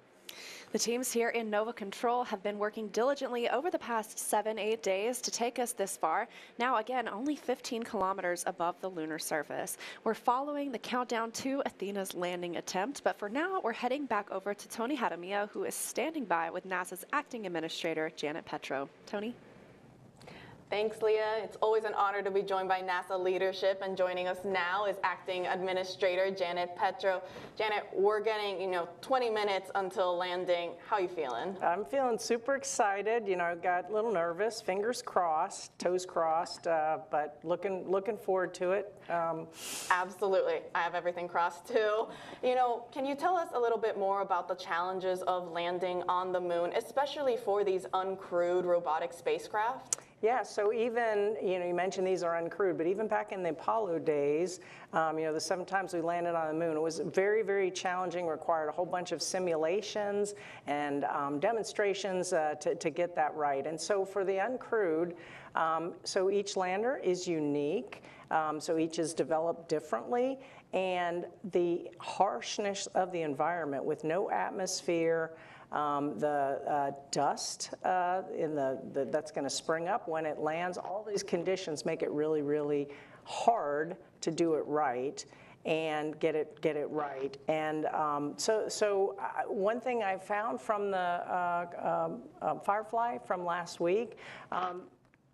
The teams here in Nova Control have been working diligently over the past 7-8 days to take us this far. Now, again, only 15 kilometers above the lunar surface. We're following the countdown to Athena's landing attempt, but for now, we're heading back over to Tony Hadamia, who is standing by with NASA's acting administrator, Janet Petro. Tony? Thanks, Leah. It's always an honor to be joined by NASA leadership, and joining us now is Acting Administrator Janet Petro. Janet, we're getting, 20 minutes until landing. How are you feeling? I'm feeling super excited. I got a little nervous, fingers crossed, toes crossed, but looking forward to it. Absolutely. I have everything crossed too. Can you tell us a little bit more about the challenges of landing on the moon, especially for these uncrewed robotic spacecraft? Yeah, so even, you mentioned these are uncrewed, but even back in the Apollo days, the 7 times we landed on the moon, it was very, very challenging, required a whole bunch of simulations and demonstrations to get that right. And so for the uncrewed, so each lander is unique, so each is developed differently, and the harshness of the environment with no atmosphere, the dust that's going to spring up when it lands, all these conditions make it really, really hard to do it right and get it right. And so one thing I found from the Firefly from last week,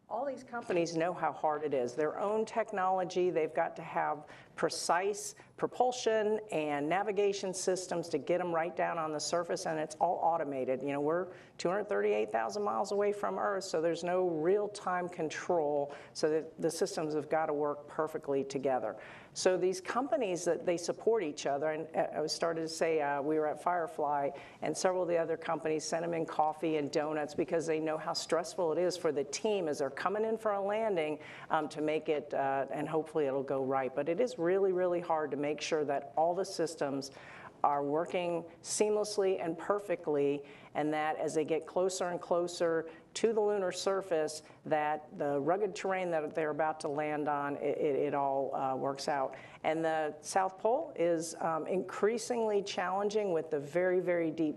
all these companies know how hard it is. Their own technology, they've got to have precise propulsion and navigation systems to get them right down on the surface, and it's all automated. We're 238,000 miles away from Earth, so there's no real-time control, so that the systems have got to work perfectly together. So these companies, that they support each other, and I started to say we were at Firefly, and several of the other companies sent them in coffee and donuts because they know how stressful it is for the team as they're coming in for a landing to make it, and hopefully it'll go right. But it is really, really hard to make sure that all the systems are working seamlessly and perfectly, and that as they get closer and closer to the lunar surface, that the rugged terrain that they're about to land on, it all works out. And the South Pole is increasingly challenging with the very, very deep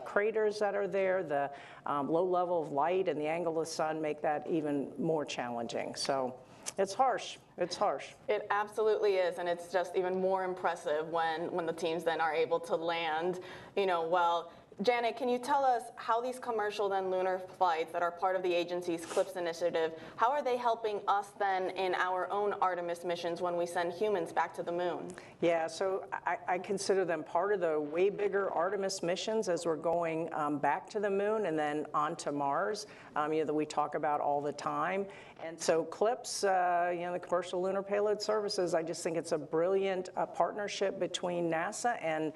craters that are there. The low level of light and the angle of the sun make that even more challenging. So it's harsh. It's harsh. It absolutely is, and it's just even more impressive when the teams then are able to land, well. Janet, can you tell us how these commercial then lunar flights that are part of the agency's CLPS initiative, how are they helping us then in our own Artemis missions when we send humans back to the moon? Yeah, so I consider them part of the way bigger Artemis missions as we're going back to the moon and then on to Mars, that we talk about all the time. And so CLPS, the Commercial Lunar Payload Services, I just think it's a brilliant partnership between NASA and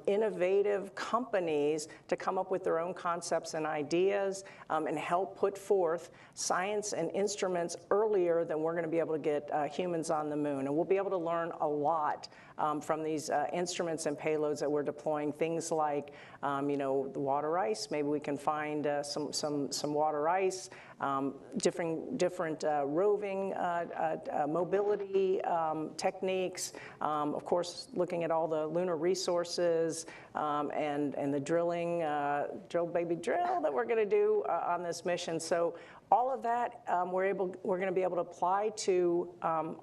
innovative companies to come up with their own concepts and ideas and help put forth science and instruments earlier than we're going to be able to get humans on the moon. And we'll be able to learn a lot from these instruments and payloads that we're deploying. Things like, the water ice. Maybe we can find some water ice. Different roving mobility techniques. Of course, looking at all the lunar resources and the drilling, drill baby drill that we're going to do on this mission. So all of that we're going to be able to apply to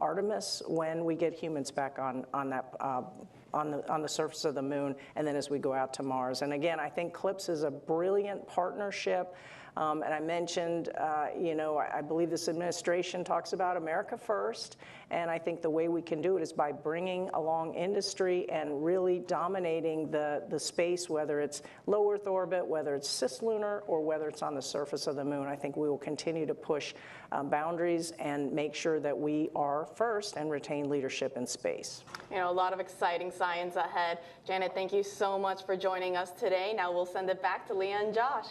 Artemis when we get humans back on the surface of the moon, and then as we go out to Mars. And again, I think CLPS is a brilliant partnership. And I mentioned, I believe this administration talks about America first, and I think the way we can do it is by bringing along industry and really dominating the space, whether it's low Earth orbit, whether it's cislunar, or whether it's on the surface of the moon. I think we will continue to push boundaries and make sure that we are first and retain leadership in space. A lot of exciting science ahead. Janet, thank you so much for joining us today. Now we'll send it back to Leah and Josh.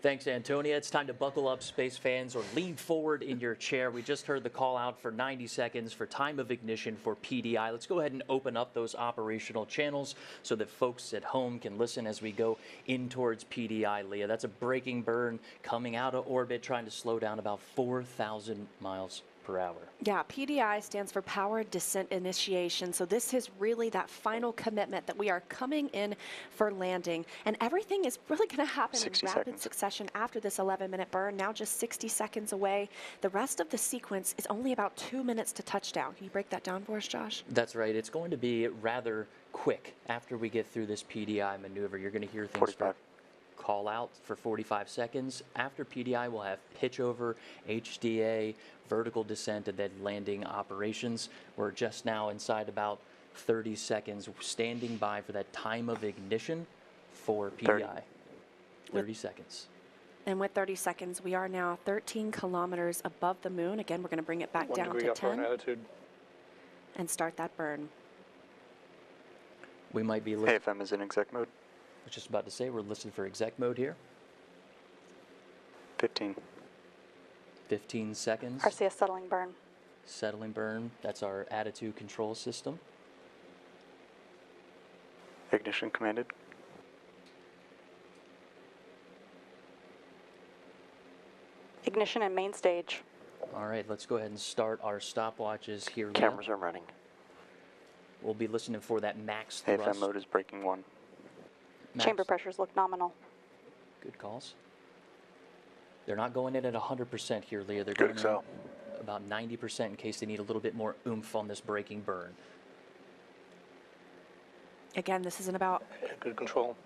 Thanks, Antonia. It's time to buckle up, space fans, or lean forward in your chair. We just heard the call out for 90 seconds for time of ignition for PDI. Let's go ahead and open up those operational channels so that folks at home can listen as we go in towards PDI, Leah. That's a braking burn coming out of orbit, trying to slow down about 4,000 miles per hour. Yeah, PDI stands for Powered Descent Initiation. So this is really that final commitment that we are coming in for landing. And everything is really going to happen in rapid succession after this 11-minute burn, now just 60 seconds away. The rest of the sequence is only about 2 minutes to touchdown. Can you break that down for us, Josh? That's right. It's going to be rather quick after we get through this PDI maneuver. You're going to hear things call out for 45 seconds. After PDI, we'll have pitch over, HDA, vertical descent, and then landing operations. We're just now inside about 30 seconds, standing by for that time of ignition for PDI. 30 seconds. And with 30 seconds, we are now 13 kilometers above the moon. Again, we're going to bring it back down to 10 and start that burn. We might be AFM is in exec mode. I was just about to say we're listed for exec mode here. 15 seconds. RCS settling burn. Settling burn. That's our attitude control system. Ignition commanded. Ignition and main stage. All right, let's go ahead and start our stopwatches here. Cameras are running. We'll be listening for that max thrust. AFM mode is breaking 1. Chamber pressures look nominal. Good calls. They're not going in at 100% here, Leah. They're going in about 90% in case they need a little bit more oomph on this braking burn. Again, this is about good control.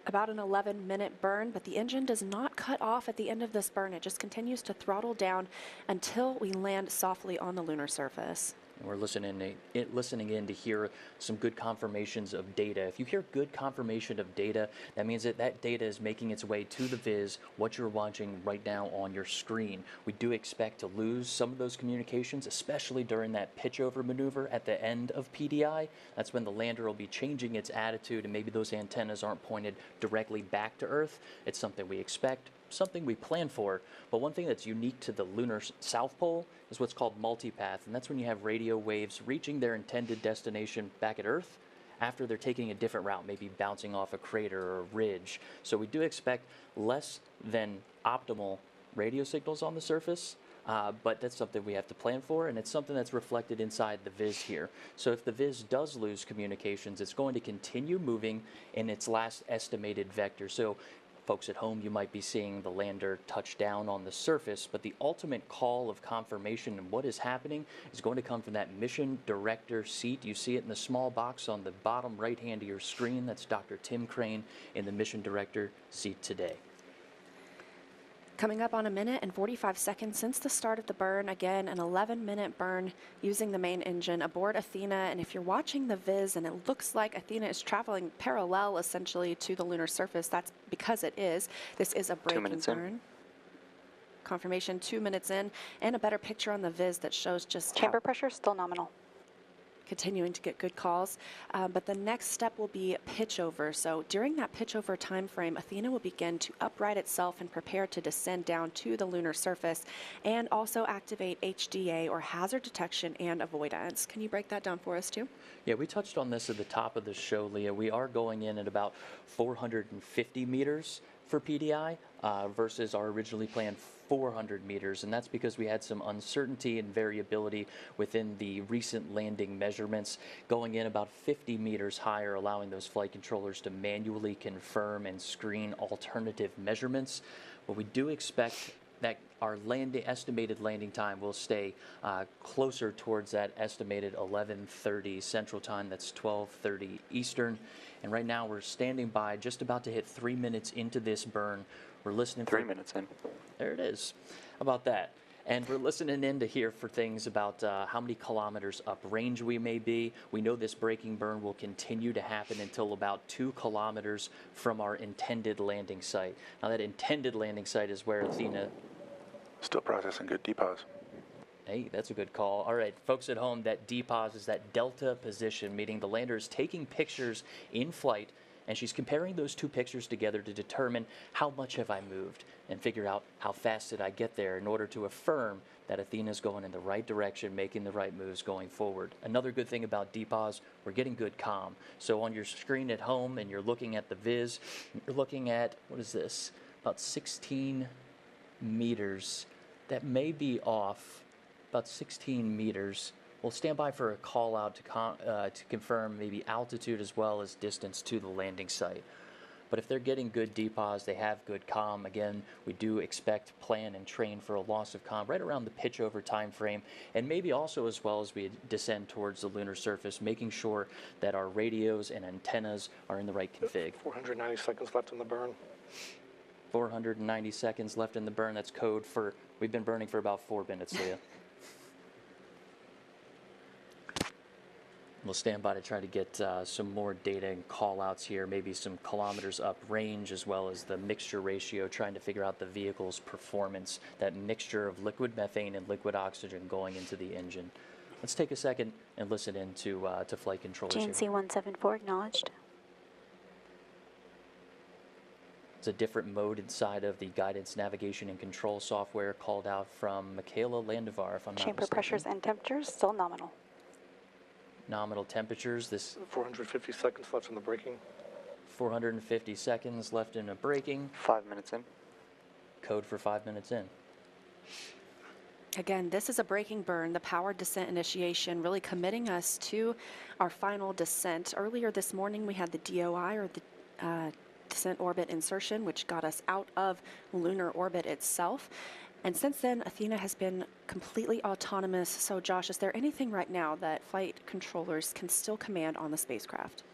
About an 11-minute burn, but the engine does not cut off at the end of this burn. It just continues to throttle down until we land softly on the lunar surface. And we're listening in to hear some good confirmations of data. If you hear good confirmation of data, that means that that data is making its way to the viz, what you're watching right now on your screen. We do expect to lose some of those communications, especially during that pitch over maneuver at the end of PDI. That's when the lander will be changing its attitude and maybe those antennas aren't pointed directly back to Earth. It's something we expect, something we plan for. But one thing that's unique to the lunar south pole is what's called multipath, and that's when you have radio waves reaching their intended destination back at Earth after they're taking a different route, maybe bouncing off a crater or a ridge. So we do expect less than optimal radio signals on the surface, but that's something we have to plan for, and it's something that's reflected inside the viz here. So if the viz does lose communications, it's going to continue moving in its last estimated vector. So folks at home, you might be seeing the lander touch down on the surface, but the ultimate call of confirmation and what is happening is going to come from that mission director seat. You see it in the small box on the bottom right hand of your screen. That's Dr. Tim Crane in the mission director seat today. Coming up on 1 minute and 45 seconds since the start of the burn. Again, an 11-minute burn using the main engine aboard Athena. And if you're watching the viz and it looks like Athena is traveling parallel essentially to the lunar surface, that's because it is. This is a braking burn. Confirmation 2 minutes in, and a better picture on the viz that shows just chamber pressure still nominal. Continuing to get good calls, but the next step will be pitch over. So during that pitch over time frame, Athena will begin to upright itself and prepare to descend down to the lunar surface and also activate HDA, or hazard detection and avoidance. Can you break that down for us too? Yeah, we touched on this at the top of the show, Leah. We are going in at about 450 meters for PDI versus our originally planned 400 meters, and that's because we had some uncertainty and variability within the recent landing measurements, going in about 50 meters higher, allowing those flight controllers to manually confirm and screen alternative measurements. But we do expect that our estimated landing time will stay closer towards that estimated 11:30 Central Time. That's 12:30 Eastern. And right now we're standing by, just about to hit 3 minutes into this burn. We're listening 3 minutes in. There it is. How about that? And we're listening in to hear for things about how many kilometers uprange we may be. We know this braking burn will continue to happen until about 2 kilometers from our intended landing site. Now, that intended landing site is where Athena... Still processing good depause. Hey, that's a good call. All right, folks at home, that depause is that delta position, meaning the lander is taking pictures in flight, and she's comparing those 2 pictures together to determine how much have I moved and figure out how fast did I get there in order to affirm that Athena's going in the right direction, making the right moves going forward. Another good thing about depause, we're getting good comm. So on your screen at home and you're looking at the viz, you're looking at, what is this, about 16 meters. That may be off. About 16 meters. We'll stand by for a call out to confirm maybe altitude as well as distance to the landing site. But if they're getting good depause, they have good comm. Again, we do expect, plan, and train for a loss of comm right around the pitch over time frame, and maybe also as well as we descend towards the lunar surface, making sure that our radios and antennas are in the right config. 490 seconds left in the burn. 490 seconds left in the burn. That's code for, we've been burning for about 4 minutes, Leah. We'll stand by to try to get some more data and call-outs here, maybe some kilometers up range, as well as the mixture ratio, trying to figure out the vehicle's performance, that mixture of liquid methane and liquid oxygen going into the engine. Let's take a second and listen in to flight controllers here. GNC 174 acknowledged. It's a different mode inside of the guidance, navigation, and control software called out from Michaela Landivar, if I'm not Chamber mistaken. pressures and temperatures still nominal. Nominal temperatures. This 450 seconds left in the braking. 450 seconds left in a braking. 5 minutes in. Code for 5 minutes in. Again, this is a braking burn, the powered descent initiation, really committing us to our final descent. Earlier this morning, we had the DOI, or the descent orbit insertion, which got us out of lunar orbit itself. And since then, Athena has been completely autonomous. So Josh, is there anything right now that flight controllers can still command on the spacecraft?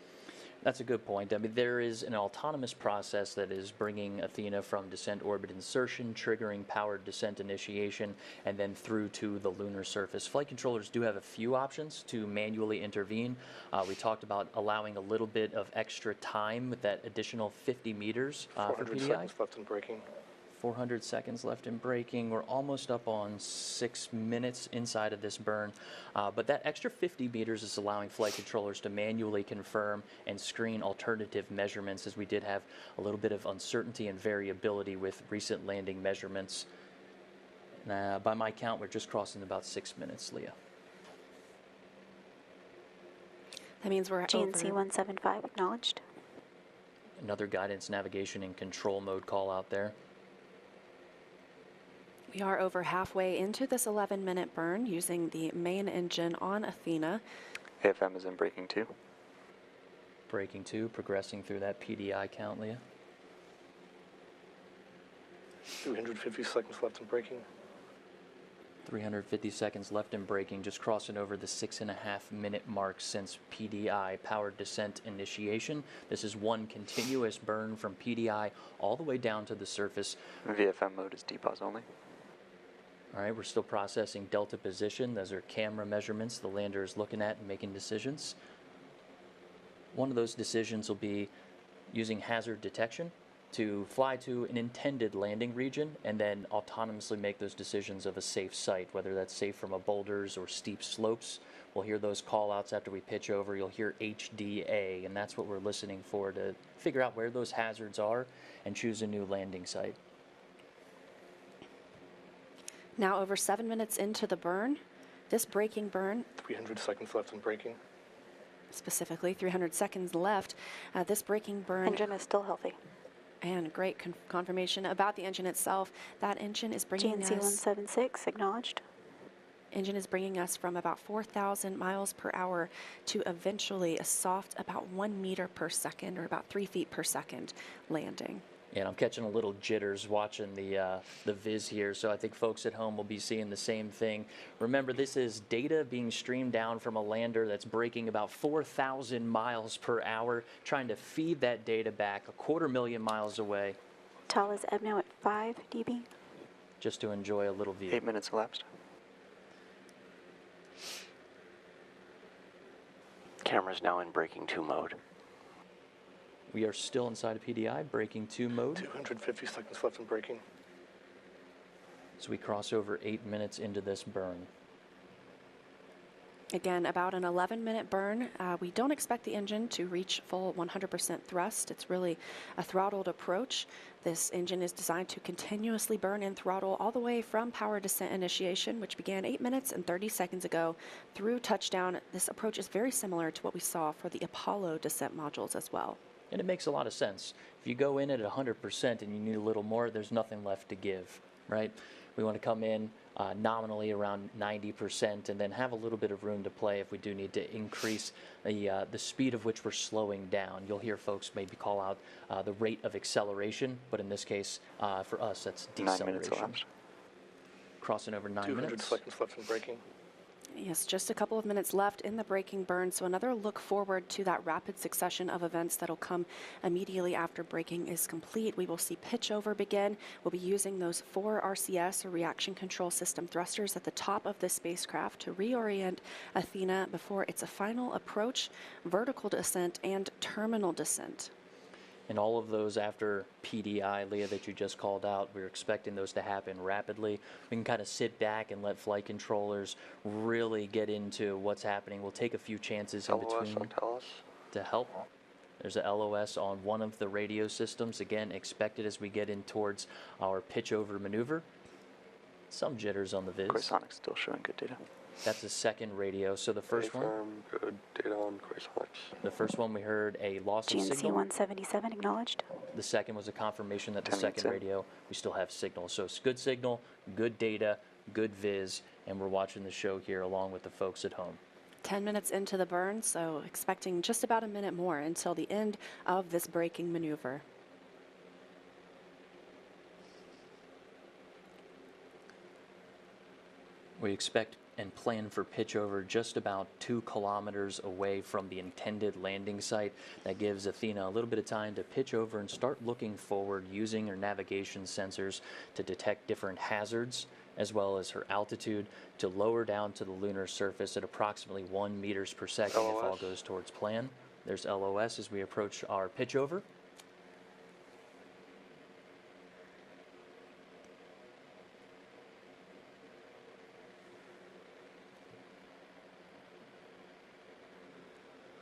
That's a good point. I mean, there is an autonomous process that is bringing Athena from descent orbit insertion, triggering powered descent initiation, and then through to the lunar surface. Flight controllers do have a few options to manually intervene. We talked about allowing a little bit of extra time with that additional 50 meters for 400 PDI. seconds left in braking. 400 seconds left in braking. We're almost up on 6 minutes inside of this burn. But that extra 50 meters is allowing flight controllers to manually confirm and screen alternative measurements, as we did have a little bit of uncertainty and variability with recent landing measurements. By my count, we're just crossing about 6 minutes, Leah. That means we're GNC 175 acknowledged. Another guidance, navigation, and control mode call out there. We are over halfway into this 11-minute burn using the main engine on Athena. AFM is in braking 2. Braking 2, progressing through that PDI count, Leah. 350 seconds left in braking. 350 seconds left in braking, just crossing over the 6.5-minute mark since PDI, powered descent initiation. This is one continuous burn from PDI all the way down to the surface. VFM mode is depause only. All right, we're still processing delta position. Those are camera measurements the lander is looking at and making decisions. One of those decisions will be using hazard detection to fly to an intended landing region and then autonomously make those decisions of a safe site, whether that's safe from boulders or steep slopes. We'll hear those call-outs after we pitch over. You'll hear HDA, and that's what we're listening for to figure out where those hazards are and choose a new landing site. Now over 7 minutes into the burn, this braking burn, 300 seconds left in braking. specifically 300 seconds left, this braking burn. Engine is still healthy. And great confirmation about the engine itself. That engine is bringing GNC us... 176 acknowledged. Engine is bringing us from about 4,000 miles per hour to eventually a soft about 1 meter per second, or about 3 feet per second landing. And I'm catching a little jitters watching the viz here, so I think folks at home will be seeing the same thing. Remember, this is data being streamed down from a lander that's braking about 4,000 miles per hour, trying to feed that data back 250,000 miles away. Tell is EBNO at 5 dB. Just to enjoy a little view. 8 minutes elapsed. Camera's now in breaking 2 mode. We are still inside of PDI, breaking 2 mode. 250 seconds left in braking. So we cross over 8 minutes into this burn. Again, about an 11-minute burn. We don't expect the engine to reach full 100% thrust. It's really a throttled approach. This engine is designed to continuously burn in throttle all the way from power descent initiation, which began 8 minutes and 30 seconds ago, through touchdown. This approach is very similar to what we saw for the Apollo descent modules as well. And it makes a lot of sense. If you go in at 100% and you need a little more, there's nothing left to give, right? We want to come in nominally around 90% and then have a little bit of room to play if we do need to increase the speed of which we're slowing down. You'll hear folks maybe call out the rate of acceleration, but in this case, for us, that's deceleration. 9 minutes elapsed. Crossing over 9 200 minutes. seconds left in braking. Yes, just a couple of minutes left in the braking burn, so another look forward to that rapid succession of events that'll come immediately after braking is complete. We will see pitch over begin. We'll be using those 4 RCS, or reaction control system thrusters, at the top of the spacecraft to reorient Athena before its a final approach, vertical descent, and terminal descent. And all of those after PDI, Leah, that you just called out, we're expecting those to happen rapidly. We can kind of sit back and let flight controllers really get into what's happening. We'll take a few chances in between to help. There's a LOS on one of the radio systems, again, expected as we get in towards our pitch over maneuver. Some jitters on the viz. Quasonics still showing good data. That's the second radio. So the first one, Good data on Quasonics. the first one we heard a loss of GNC signal. 177 acknowledged. The second was a confirmation that the 10 minutes second in. radio, we still have signal. So it's good signal, good data, good viz, and we're watching the show here along with the folks at home. 10 minutes into the burn, so expecting just about a minute more until the end of this braking maneuver. We expect and plan for pitch over just about 2 kilometers away from the intended landing site. That gives Athena a little bit of time to pitch over and start looking forward using her navigation sensors to detect different hazards, as well as her altitude, to lower down to the lunar surface at approximately 1 meters per second if all goes towards plan. There's LOS as we approach our pitch over.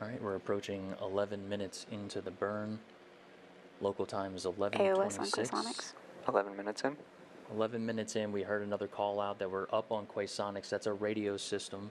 All right, we're approaching 11 minutes into the burn. Local time is 11:26. AOS on Quasonics. 11 minutes in. 11 minutes in, we heard another call out that we're up on Quasonics. That's a radio system.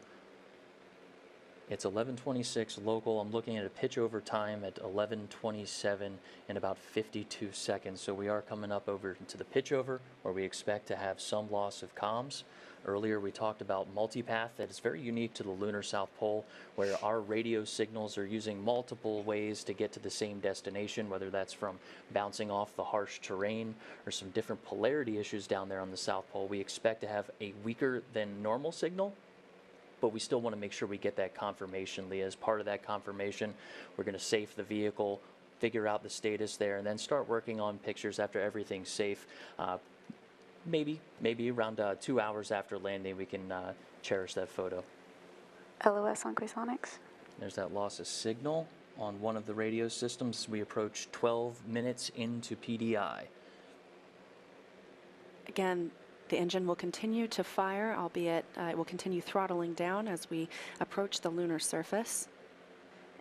It's 11:26 local. I'm looking at a pitch over time at 11:27 in about 52 seconds. So we are coming up over to the pitch over, where we expect to have some loss of comms. Earlier we talked about multipath. That is very unique to the lunar South Pole, where our radio signals are using multiple ways to get to the same destination, whether that's from bouncing off the harsh terrain or some different polarity issues down there on the South Pole. We expect to have a weaker than normal signal, but we still want to make sure we get that confirmation, Leah. As part of that confirmation, we're going to safe the vehicle, figure out the status there, and then start working on pictures after everything's safe. Maybe around 2 hours after landing, we can cherish that photo. LOS on Quasonics. There's that loss of signal on one of the radio systems. We approach 12 minutes into PDI. Again, the engine will continue to fire, albeit it will continue throttling down as we approach the lunar surface.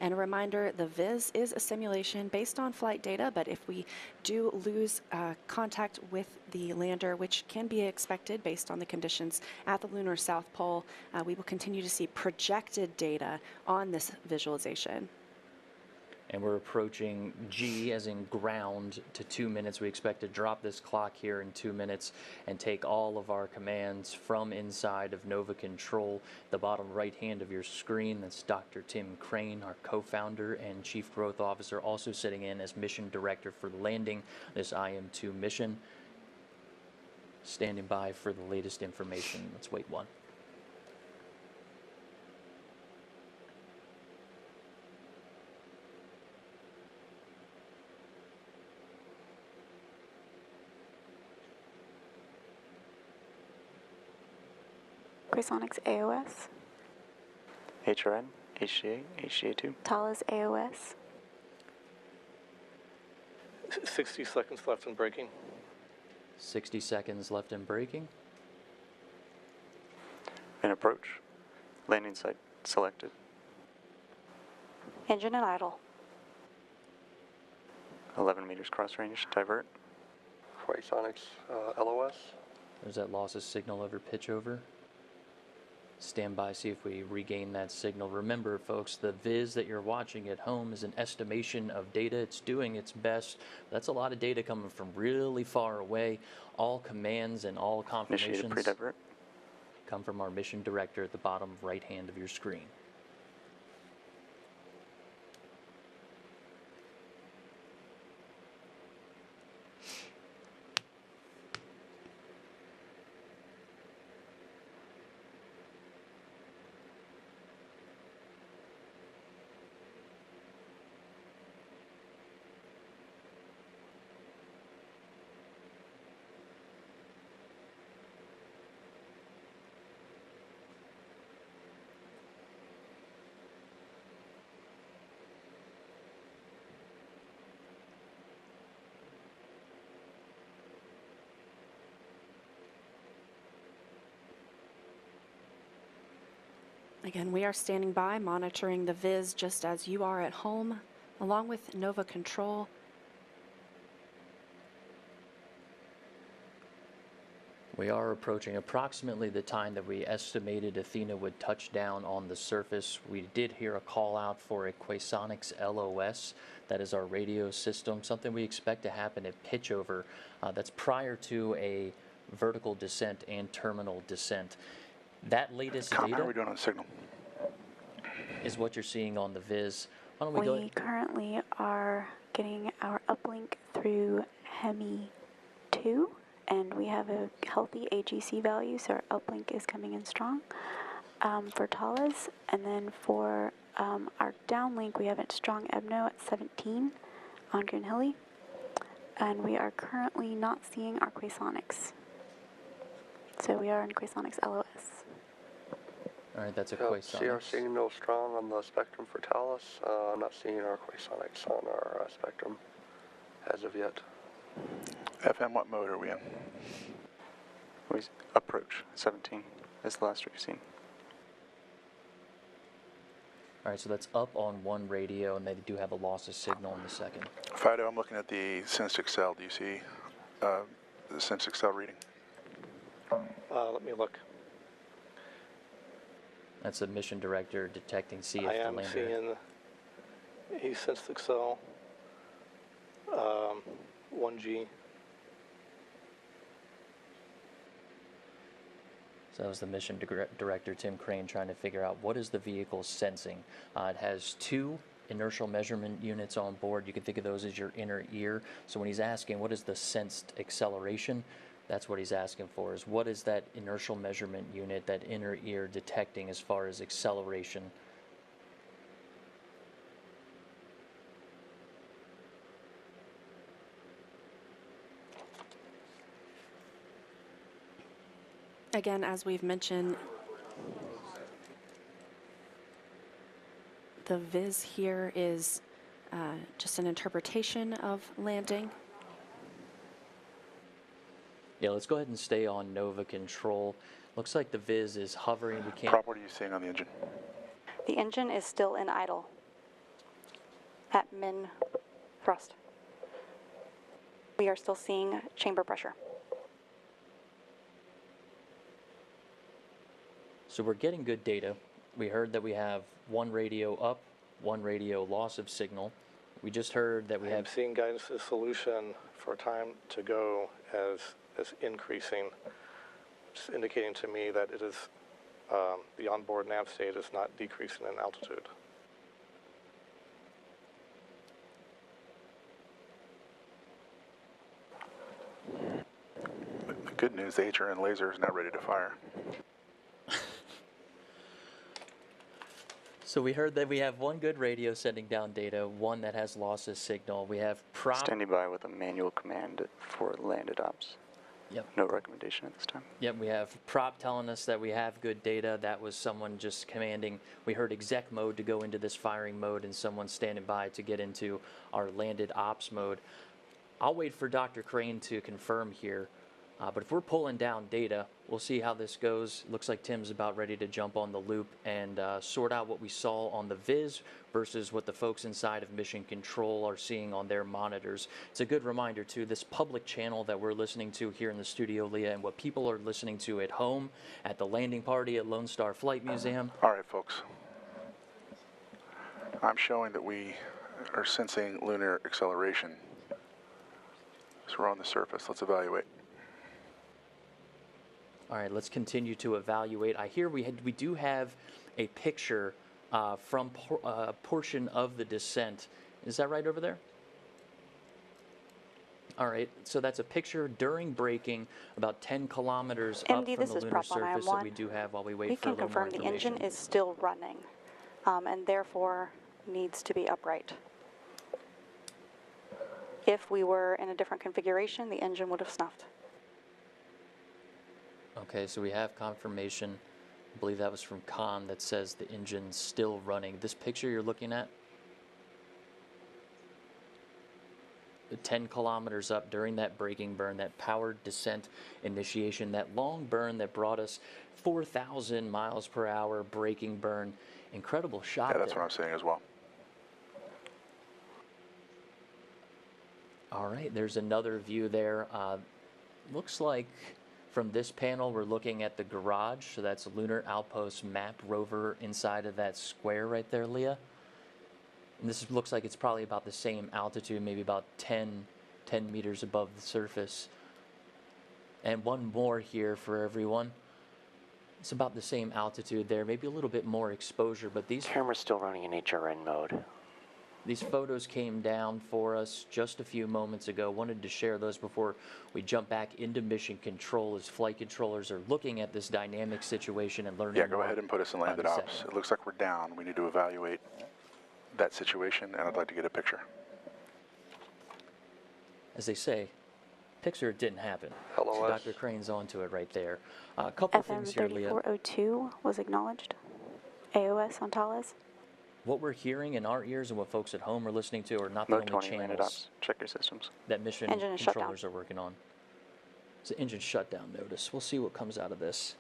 And a reminder, the viz is a simulation based on flight data, but if we do lose contact with the lander, which can be expected based on the conditions at the lunar South Pole, we will continue to see projected data on this visualization. And we're approaching G as in ground to 2 minutes. We expect to drop this clock here in 2 minutes and take all of our commands from inside of Nova Control. The bottom right hand of your screen, that's Dr. Tim Crane, our co-founder and Chief Growth Officer, also sitting in as Mission Director for landing this IM-2 mission. Standing by for the latest information. Let's wait one. Quasonics AOS. HRN, HGA, HGA2. Thales AOS. 60 seconds left in braking. 60 seconds left in braking. In approach. Landing site selected. Engine and idle. 11 meters cross range, divert. Quasonics LOS. There's that loss of signal over pitch over. Stand by, see if we regain that signal. Remember, folks, the viz that you're watching at home is an estimation of data. It's doing its best. That's a lot of data coming from really far away. All commands and all confirmations come from our mission director at the bottom right hand of your screen. Again, we are standing by, monitoring the viz just as you are at home, along with Nova Control. We are approaching approximately the time that we estimated Athena would touch down on the surface. We did hear a call out for a Quasonics LOS. That is our radio system, something we expect to happen at pitch over. That's prior to a vertical descent and terminal descent. That latest How data are we doing on signal? Is what you're seeing on the viz. Why don't we go? We currently are getting our uplink through Hemi 2, and we have a healthy AGC value, so our uplink is coming in strong for Thales. And then for our downlink, we have a strong EBNO at 17 on Green Hilly, and we are currently not seeing our Quasonics. So we are in Quasonics LOS. All right, that's a See our signal strong on the spectrum for Thales. I'm not seeing our Quasonics on our spectrum as of yet. FM, what mode are we in? Approach, 17. That's the last we've seen. All right, so that's up on one radio, and they do have a loss of signal in the second. Fido, I'm looking at the SenseXL. Do you see the SenseXL reading? Let me look. That's the mission director detecting see if I the am lander. seeing SenseXL 1G. So that was the mission director, Tim Crane, trying to figure out what is the vehicle sensing. It has two inertial measurement units on board. You can think of those as your inner ear. So when he's asking what is the sensed acceleration, that's what he's asking for, is what is that inertial measurement unit, that inner ear, detecting as far as acceleration. Again, as we've mentioned, the viz here is just an interpretation of landing. Yeah, let's go ahead and stay on Nova Control. Looks like the viz is hovering. We can't. Prop, what are you seeing on the engine? The engine is still in idle at min thrust. We are still seeing chamber pressure. So we're getting good data. We heard that we have one radio up, one radio loss of signal. We just heard that we have. I'm seeing guidance to solution for time to go as increasing, just indicating to me that it is the onboard nav state is not decreasing in altitude. The good news, the HRN laser is now ready to fire. So we heard that we have one good radio sending down data, one that has loss of signal. We have prop. Standing by with a manual command for landed ops. Yep. No recommendation at this time. Yep, we have prop telling us that we have good data. That was someone just commanding. We heard exec mode to go into this firing mode and someone standing by to get into our landed ops mode. I'll wait for Dr. Crane to confirm here. But if we're pulling down data, we'll see how this goes. Looks like Tim's about ready to jump on the loop and sort out what we saw on the Viz versus what the folks inside of Mission Control are seeing on their monitors. It's a good reminder, too, this public channel that we're listening to here in the studio, Leah, and what people are listening to at home, at the landing party at Lone Star Flight Museum. All right, folks. I'm showing that we are sensing lunar acceleration. So we're on the surface. Let's evaluate. All right, let's continue to evaluate. I hear we do have a picture from a portion of the descent. Is that right over there? All right, so that's a picture during braking, about 10 kilometers up from the lunar surface that we do have while we wait for a little more information. We can confirm the engine is still running and therefore needs to be upright. If we were in a different configuration, the engine would have snuffed. Okay, so we have confirmation, I believe that was from Khan, that says the engine's still running. This picture you're looking at, the 10 kilometers up during that braking burn, that powered descent initiation, that long burn that brought us 4,000 miles per hour braking burn. Incredible shot. Yeah, that's what I'm saying as well. All right, there's another view there. Looks like from this panel, we're looking at the garage, so that's Lunar Outpost Map Rover inside of that square right there, Leah. And this looks like it's probably about the same altitude, maybe about 10 meters above the surface. And one more here for everyone. It's about the same altitude there, maybe a little bit more exposure, but these... Camera's still running in HRN mode. These photos came down for us just a few moments ago. Wanted to share those before we jump back into Mission Control as flight controllers are looking at this dynamic situation and learning. Yeah, go ahead and put us in landed ops. It looks like we're down. We need to evaluate that situation, and I'd like to get a picture. As they say, picture it didn't happen. LOS. So Dr. Crane's onto it right there. A couple things here, Leah. FM 3402 was acknowledged. AOS on Thales. What we're hearing in our ears and what folks at home are listening to are not the Mode only 20 landed channels ops. Check your systems. that mission Engine is controllers are working on. It's an engine shutdown notice. We'll see what comes out of this.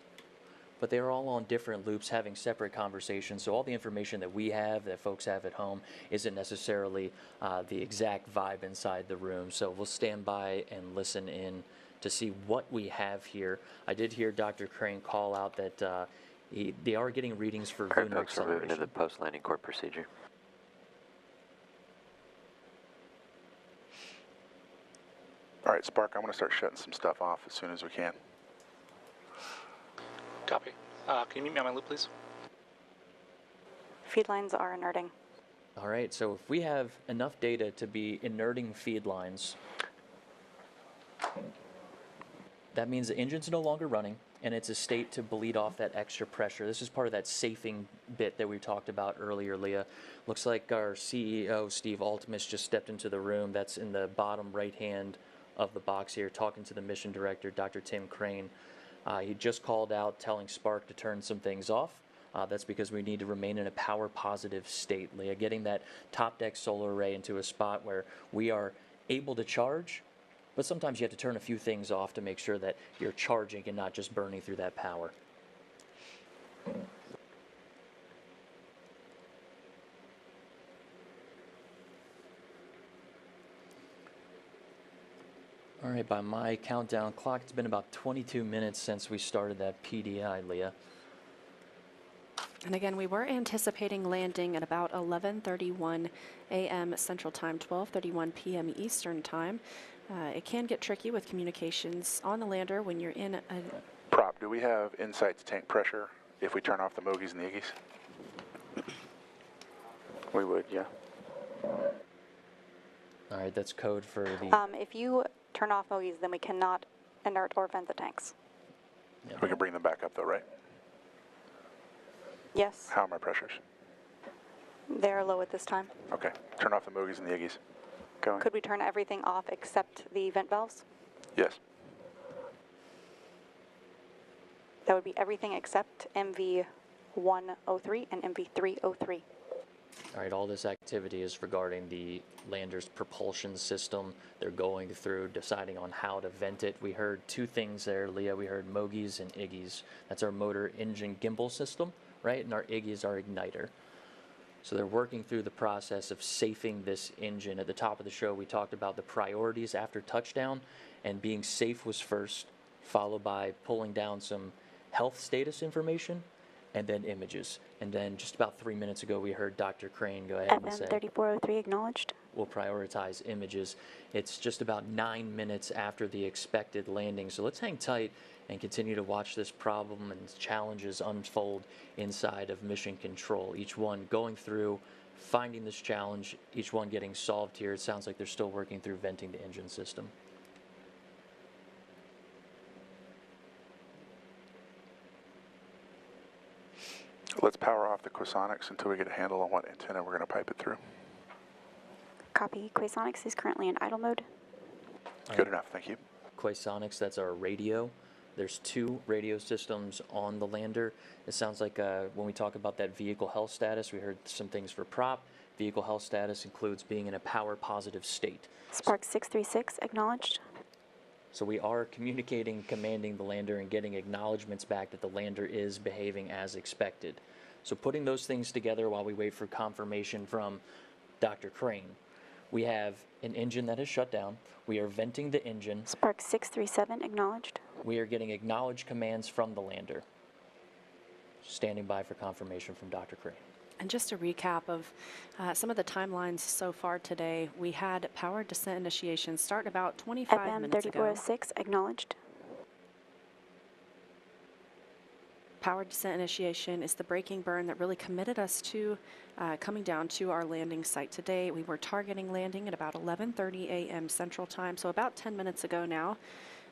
But they're all on different loops having separate conversations, so all the information that we have, that folks have at home, isn't necessarily the exact vibe inside the room. So we'll stand by and listen in to see what we have here. I did hear Dr. Crane call out that they are getting readings for lunar Folks are moving acceleration. to the post-landing core procedure. All right, Spark, I'm going to start shutting some stuff off as soon as we can. Copy. Can you meet me on my loop, please? Feed lines are inerting. All right, so if we have enough data to be inerting feed lines, that means the engine's no longer running, and it's a state to bleed off that extra pressure. This is part of that safing bit that we talked about earlier, Leah. Looks like our CEO, Steve Altimus, just stepped into the room. That's in the bottom right hand of the box here, talking to the mission director, Dr. Tim Crane. He just called out telling Spark to turn some things off. That's because we need to remain in a power positive state, Leah, getting that top deck solar array into a spot where we are able to charge, but sometimes you have to turn a few things off to make sure that you're charging and not just burning through that power. All right, by my countdown clock, it's been about 22 minutes since we started that PDI, Leah. And again, we were anticipating landing at about 11:31 a.m. Central Time, 12:31 p.m. Eastern Time. It can get tricky with communications on the lander when you're in a... Prop, do we have insight to tank pressure if we turn off the Mogies and the Iggies? We would, yeah. All right, that's code for the... If you turn off Mogies, then we cannot inert or vent the tanks. Yeah. We can bring them back up though, right? Yes. How are my pressures? They're low at this time. Okay, turn off the Mogies and the Iggies. Could we turn everything off except the vent valves? Yes. That would be everything except MV103 and MV303. All right, all this activity is regarding the lander's propulsion system. They're going through deciding on how to vent it. We heard two things there, Leah. We heard MOGIs and IGGIs. That's our motor engine gimbal system, right? And our IGGI is our igniter. So they're working through the process of safing this engine. At the top of the show, we talked about the priorities after touchdown, and being safe was first, followed by pulling down some health status information, and then images. And then just about 3 minutes ago, we heard Dr. Crane go ahead and say, FM3403 acknowledged. we'll prioritize images. It's just about 9 minutes after the expected landing. So let's hang tight and continue to watch this problem and challenges unfold inside of mission control. Each one going through, finding this challenge, each one getting solved here. It sounds like they're still working through venting the engine system. Let's power off the Quasonics until we get a handle on what antenna we're going to pipe it through. Copy. Quasonics is currently in idle mode. Good enough, thank you. Quasonics, that's our radio. There's two radio systems on the lander. It sounds like when we talk about that vehicle health status, we heard some things for prop. Vehicle health status includes being in a power positive state. Spark 636 acknowledged. So we are communicating, commanding the lander, and getting acknowledgments back that the lander is behaving as expected. So putting those things together while we wait for confirmation from Dr. Crane. We have an engine that is shut down. We are venting the engine. Spark 637 acknowledged. We are getting acknowledged commands from the lander. Standing by for confirmation from Dr. Crane. And just a recap of some of the timelines so far today, we had power descent initiation start about 25 minutes ago. FM3406 acknowledged. Power descent initiation is the braking burn that really committed us to coming down to our landing site today. We were targeting landing at about 11:30 a.m. Central Time, so about 10 minutes ago now.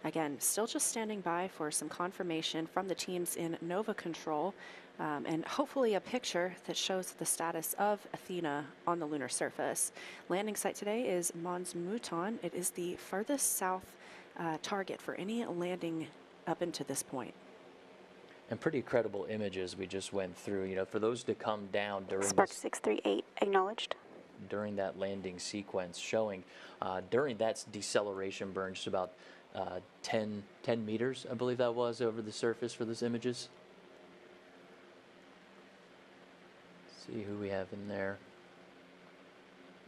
Again, still just standing by for some confirmation from the teams in Nova Control, and hopefully a picture that shows the status of Athena on the lunar surface. Landing site today is Mons Mouton. It is the furthest south target for any landing up into this point. And pretty credible images we just went through. You know, for those to come down during Spark 638 acknowledged. During that landing sequence, showing during that deceleration burn, just about 10 meters, I believe that was, over the surface for those images. See who we have in there.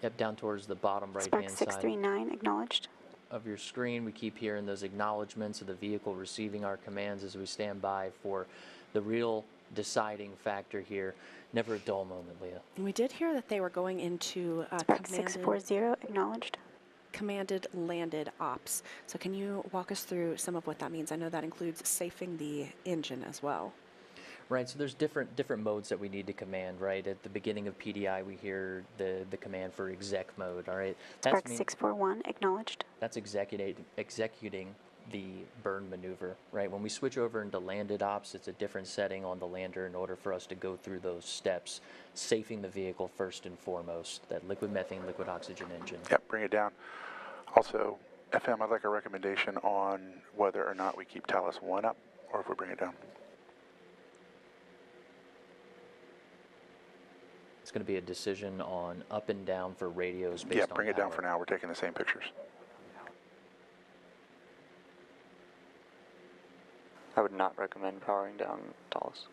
Yep, down towards the bottom right-hand side. Spark 639 acknowledged. Of your screen, we keep hearing those acknowledgments of the vehicle receiving our commands as we stand by for the real deciding factor here. Never a dull moment, Leah. We did hear that they were going into Spark 640 acknowledged. Commanded landed ops. So can you walk us through some of what that means? I know that includes safing the engine as well. Right, so there's different modes that we need to command, right? At the beginning of PDI, we hear the command for exec mode, all right? Spark 641 acknowledged. That's executing the burn maneuver, right? When we switch over into landed ops, it's a different setting on the lander in order for us to go through those steps, safing the vehicle first and foremost, that liquid methane, liquid oxygen engine. Yep, bring it down. Also, FM, I'd like a recommendation on whether or not we keep Talos 1 up or if we bring it down. It's going to be a decision on up and down for radios based on bring it down for now. We're taking the same pictures. I would not recommend powering down Talos.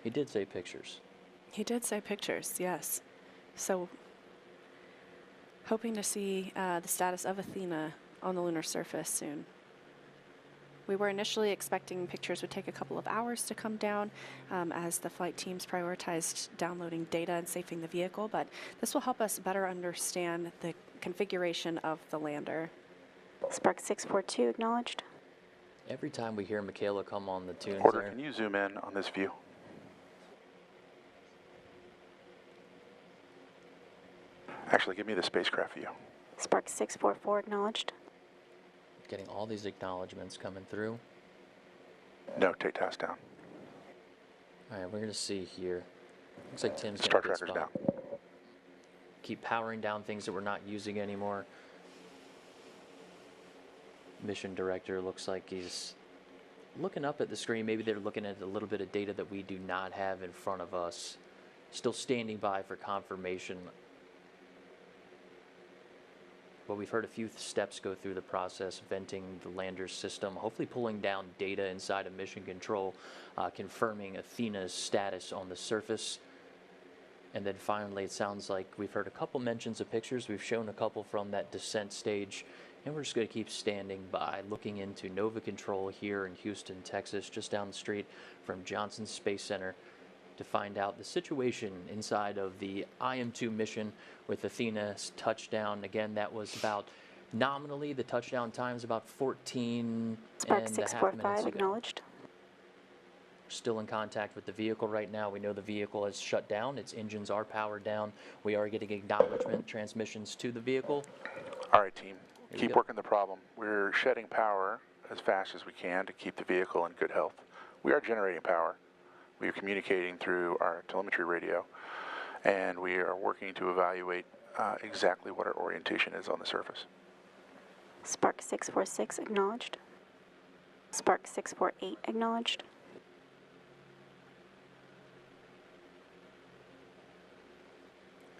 He did say pictures. He did say pictures, yes. So hoping to see the status of Athena on the lunar surface soon. We were initially expecting pictures would take a couple of hours to come down as the flight teams prioritized downloading data and safing the vehicle, but this will help us better understand the configuration of the lander. Spark 642 acknowledged. Every time we hear Michaela come on the tunes Order, there, can you zoom in on this view? Actually, give me the spacecraft view. Spark 644 acknowledged. getting all these acknowledgements coming through. No, take task down. All right, we're going to see here. Looks like Tim's Star going to tracker's down. Keep powering down things that we're not using anymore. mission director looks like he's looking up at the screen. Maybe they're looking at a little bit of data that we do not have in front of us. Still standing by for confirmation. But we've heard a few steps go through the process, venting the lander system, hopefully pulling down data inside of mission control, confirming Athena's status on the surface. And then finally, it sounds like we've heard a couple mentions of pictures. We've shown a couple from that descent stage. And we're just going to keep standing by, looking into Nova Control here in Houston, Texas, just down the street from Johnson Space Center, to find out the situation inside of the IM-2 mission with Athena's touchdown. Again, that was about, nominally, the touchdown time is about 14 Spark and a half 645 minutes ago. acknowledged. Still in contact with the vehicle right now. We know the vehicle has shut down. Its engines are powered down. We are getting acknowledgement transmissions to the vehicle. All right, team. Keep working the problem. We're shedding power as fast as we can to keep the vehicle in good health. We are generating power. We are communicating through our telemetry radio, and we are working to evaluate exactly what our orientation is on the surface. Spark 646 acknowledged. Spark 648 acknowledged.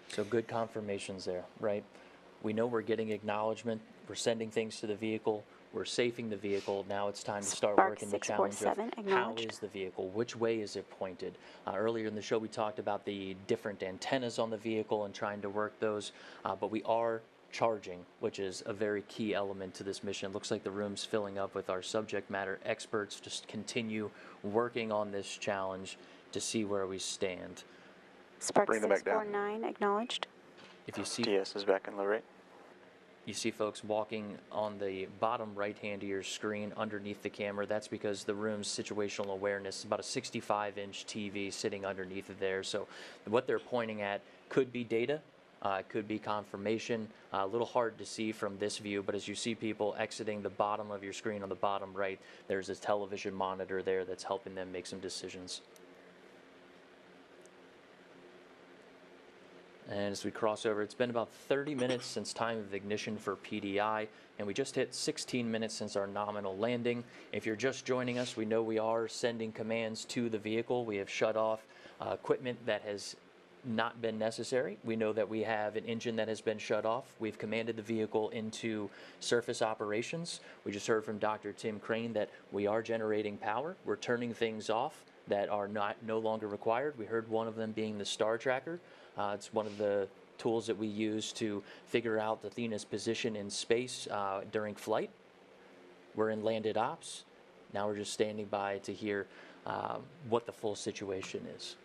So good confirmations there, right? We know we're getting acknowledgement. We're sending things to the vehicle. We're safing the vehicle. Now it's time to start Spark working the challenge of 647 how acknowledged. is the vehicle? Which way is it pointed? Earlier in the show, we talked about the different antennas on the vehicle and trying to work those, but we are charging, which is a very key element to this mission. Looks like the room's filling up with our subject matter experts. Just continue working on this challenge to see where we stand. Spark Bring them back down. 649 acknowledged. If you see DS is back in low rate. You see folks walking on the bottom right hand of your screen underneath the camera. That's because the room's situational awareness is about a 65-inch TV sitting underneath of there. So what they're pointing at could be data, could be confirmation. A little hard to see from this view, but as you see people exiting the bottom of your screen on the bottom right, there's a television monitor there that's helping them make some decisions. And as we cross over, it's been about 30 minutes since time of ignition for PDI, and we just hit 16 minutes since our nominal landing. If you're just joining us, we know we are sending commands to the vehicle. We have shut off equipment that has not been necessary. We know that we have an engine that has been shut off. We've commanded the vehicle into surface operations. We just heard from Dr. Tim Crane that we are generating power. We're turning things off that are no longer required. We heard one of them being the star tracker. It's one of the tools that we use to figure out Athena's position in space during flight. We're in landed ops. Now we're just standing by to hear what the full situation is.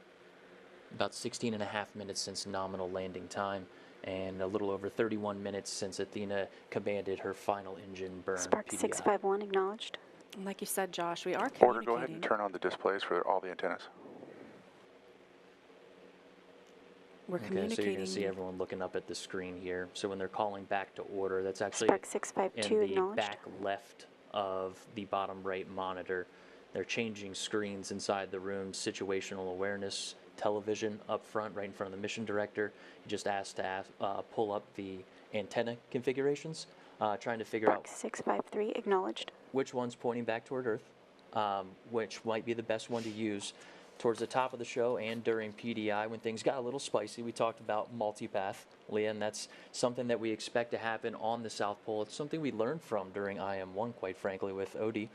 About 16 and a half minutes since nominal landing time, and a little over 31 minutes since Athena commanded her final engine burn. Spark PDI. 651 acknowledged. Like you said, Josh, we are Order, communicating. go ahead and turn on the displays for all the antennas. We're Okay, so you're communicating. going to see everyone looking up at the screen here. So when they're calling back to order, that's actually Spark 652 in the acknowledged. back left of the bottom right monitor. They're changing screens inside the room. Situational awareness television up front, right in front of the mission director. He just asked to pull up the antenna configurations, trying to figure Spark out 653 acknowledged. which one's pointing back toward Earth, which might be the best one to use. Towards the top of the show and during PDI, when things got a little spicy, we talked about multipath, Leah, and that's something that we expect to happen on the South Pole. It's something we learned from during IM-1, quite frankly, with Odie.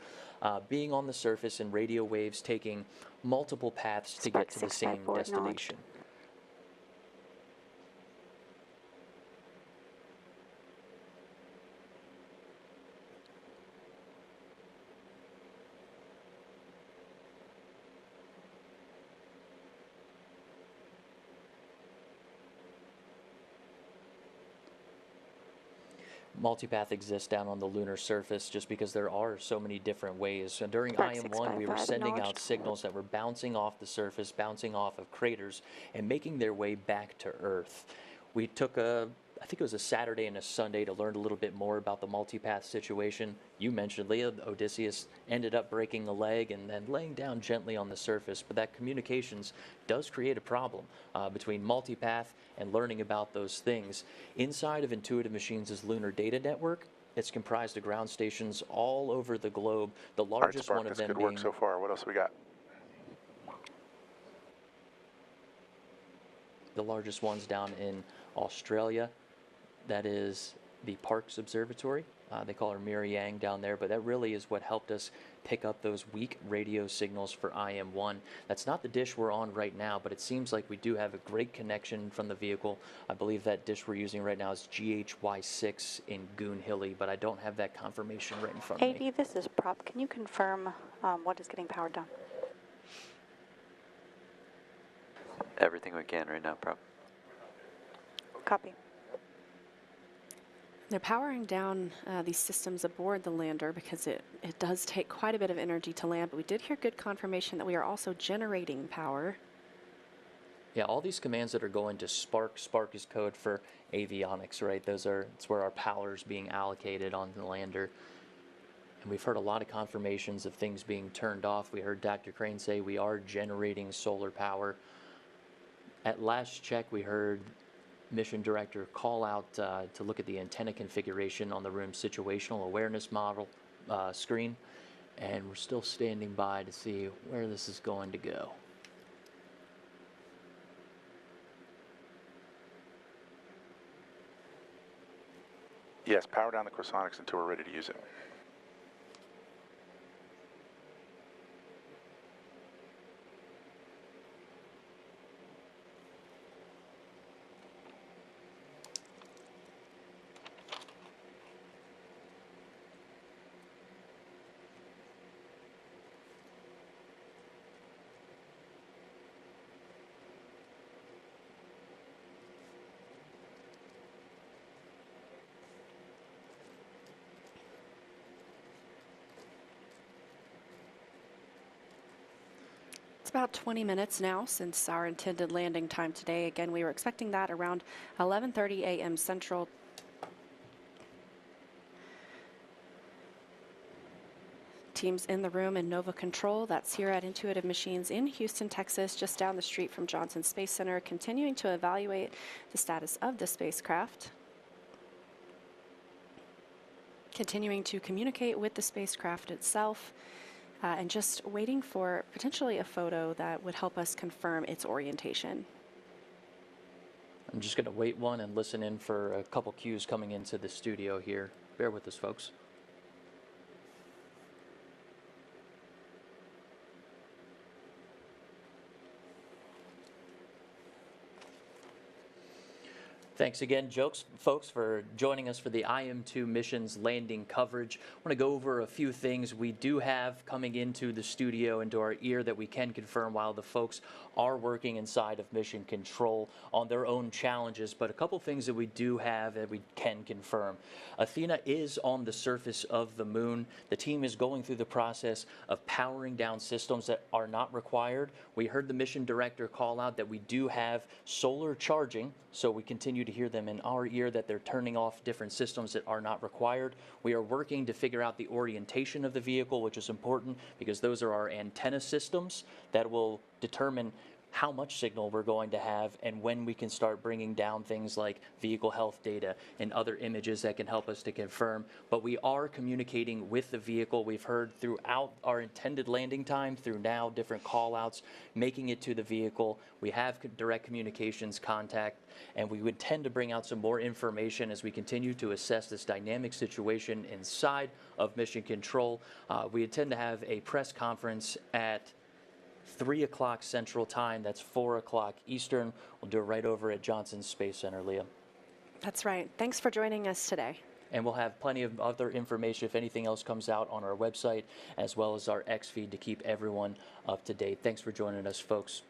Being on the surface and radio waves taking multiple paths to get to the same destination. Multipath exists down on the lunar surface just because there are so many different ways. So during IM-1, we were sending out signals that were bouncing off the surface, bouncing off of craters, and making their way back to Earth. We took I think it was a Saturday and a Sunday to learn a little bit more about the multipath situation. You mentioned, Leah, Odysseus ended up breaking a leg and then laying down gently on the surface, but that communications does create a problem between multipath and learning about those things. Inside of Intuitive Machines' lunar data network, It's comprised of ground stations all over the globe. The All right, largest Spark, one of that's them good being work so far. What else we got? the largest ones down in Australia. That is the Parkes Observatory. They call her Miri Yang down there, but that really is what helped us pick up those weak radio signals for IM-1. That's not the dish we're on right now, but it seems like we do have a great connection from the vehicle. I believe that dish we're using right now is GHY6 in Goonhilly, but I don't have that confirmation right in front of me. AD, this is Prop. Can you confirm what is getting powered down? Everything we can right now, Prop. Copy. They're powering down these systems aboard the lander because it does take quite a bit of energy to land, but we did hear good confirmation that we are also generating power. Yeah, all these commands that are going to Spark. Spark is code for avionics, right? It's where our power is being allocated on the lander. And we've heard a lot of confirmations of things being turned off. We heard Dr. Crane say we are generating solar power. At last check, we heard Mission Director call out to look at the antenna configuration on the room's situational awareness model screen, and we're still standing by to see where this is going to go. Yes, power down the cosonics until we're ready to use it. It's about 20 minutes now since our intended landing time today. Again, we were expecting that around 11:30 a.m. Central. Teams in the room in Nova Control, that's here at Intuitive Machines in Houston, Texas, just down the street from Johnson Space Center, continuing to evaluate the status of the spacecraft. Continuing to communicate with the spacecraft itself. And just waiting for potentially a photo that would help us confirm its orientation. I'm just going to wait one and listen in for a couple cues coming into the studio here. Bear with us, folks. Thanks again, folks, for joining us for the IM-2 mission's landing coverage. I want to go over a few things we do have coming into the studio, into our ear, that we can confirm while the folks are working inside of Mission Control on their own challenges, but a couple things that we do have that we can confirm. Athena is on the surface of the moon. The team is going through the process of powering down systems that are not required. We heard the mission director call out that we do have solar charging, so we continue to hear them in our ear that they're turning off different systems that are not required. We are working to figure out the orientation of the vehicle, which is important because those are our antenna systems that will determine how much signal we're going to have and when we can start bringing down things like vehicle health data and other images that can help us to confirm. But we are communicating with the vehicle. We've heard throughout our intended landing time, through now different call outs, making it to the vehicle. We have direct communications contact, and we would tend to bring out some more information as we continue to assess this dynamic situation inside of Mission Control. We intend to have a press conference at 3 o'clock Central Time. That's 4 o'clock Eastern. We'll do it right over at Johnson Space Center, Leah. That's right. Thanks for joining us today. And we'll have plenty of other information if anything else comes out on our website, as well as our X feed, to keep everyone up to date. Thanks for joining us, folks.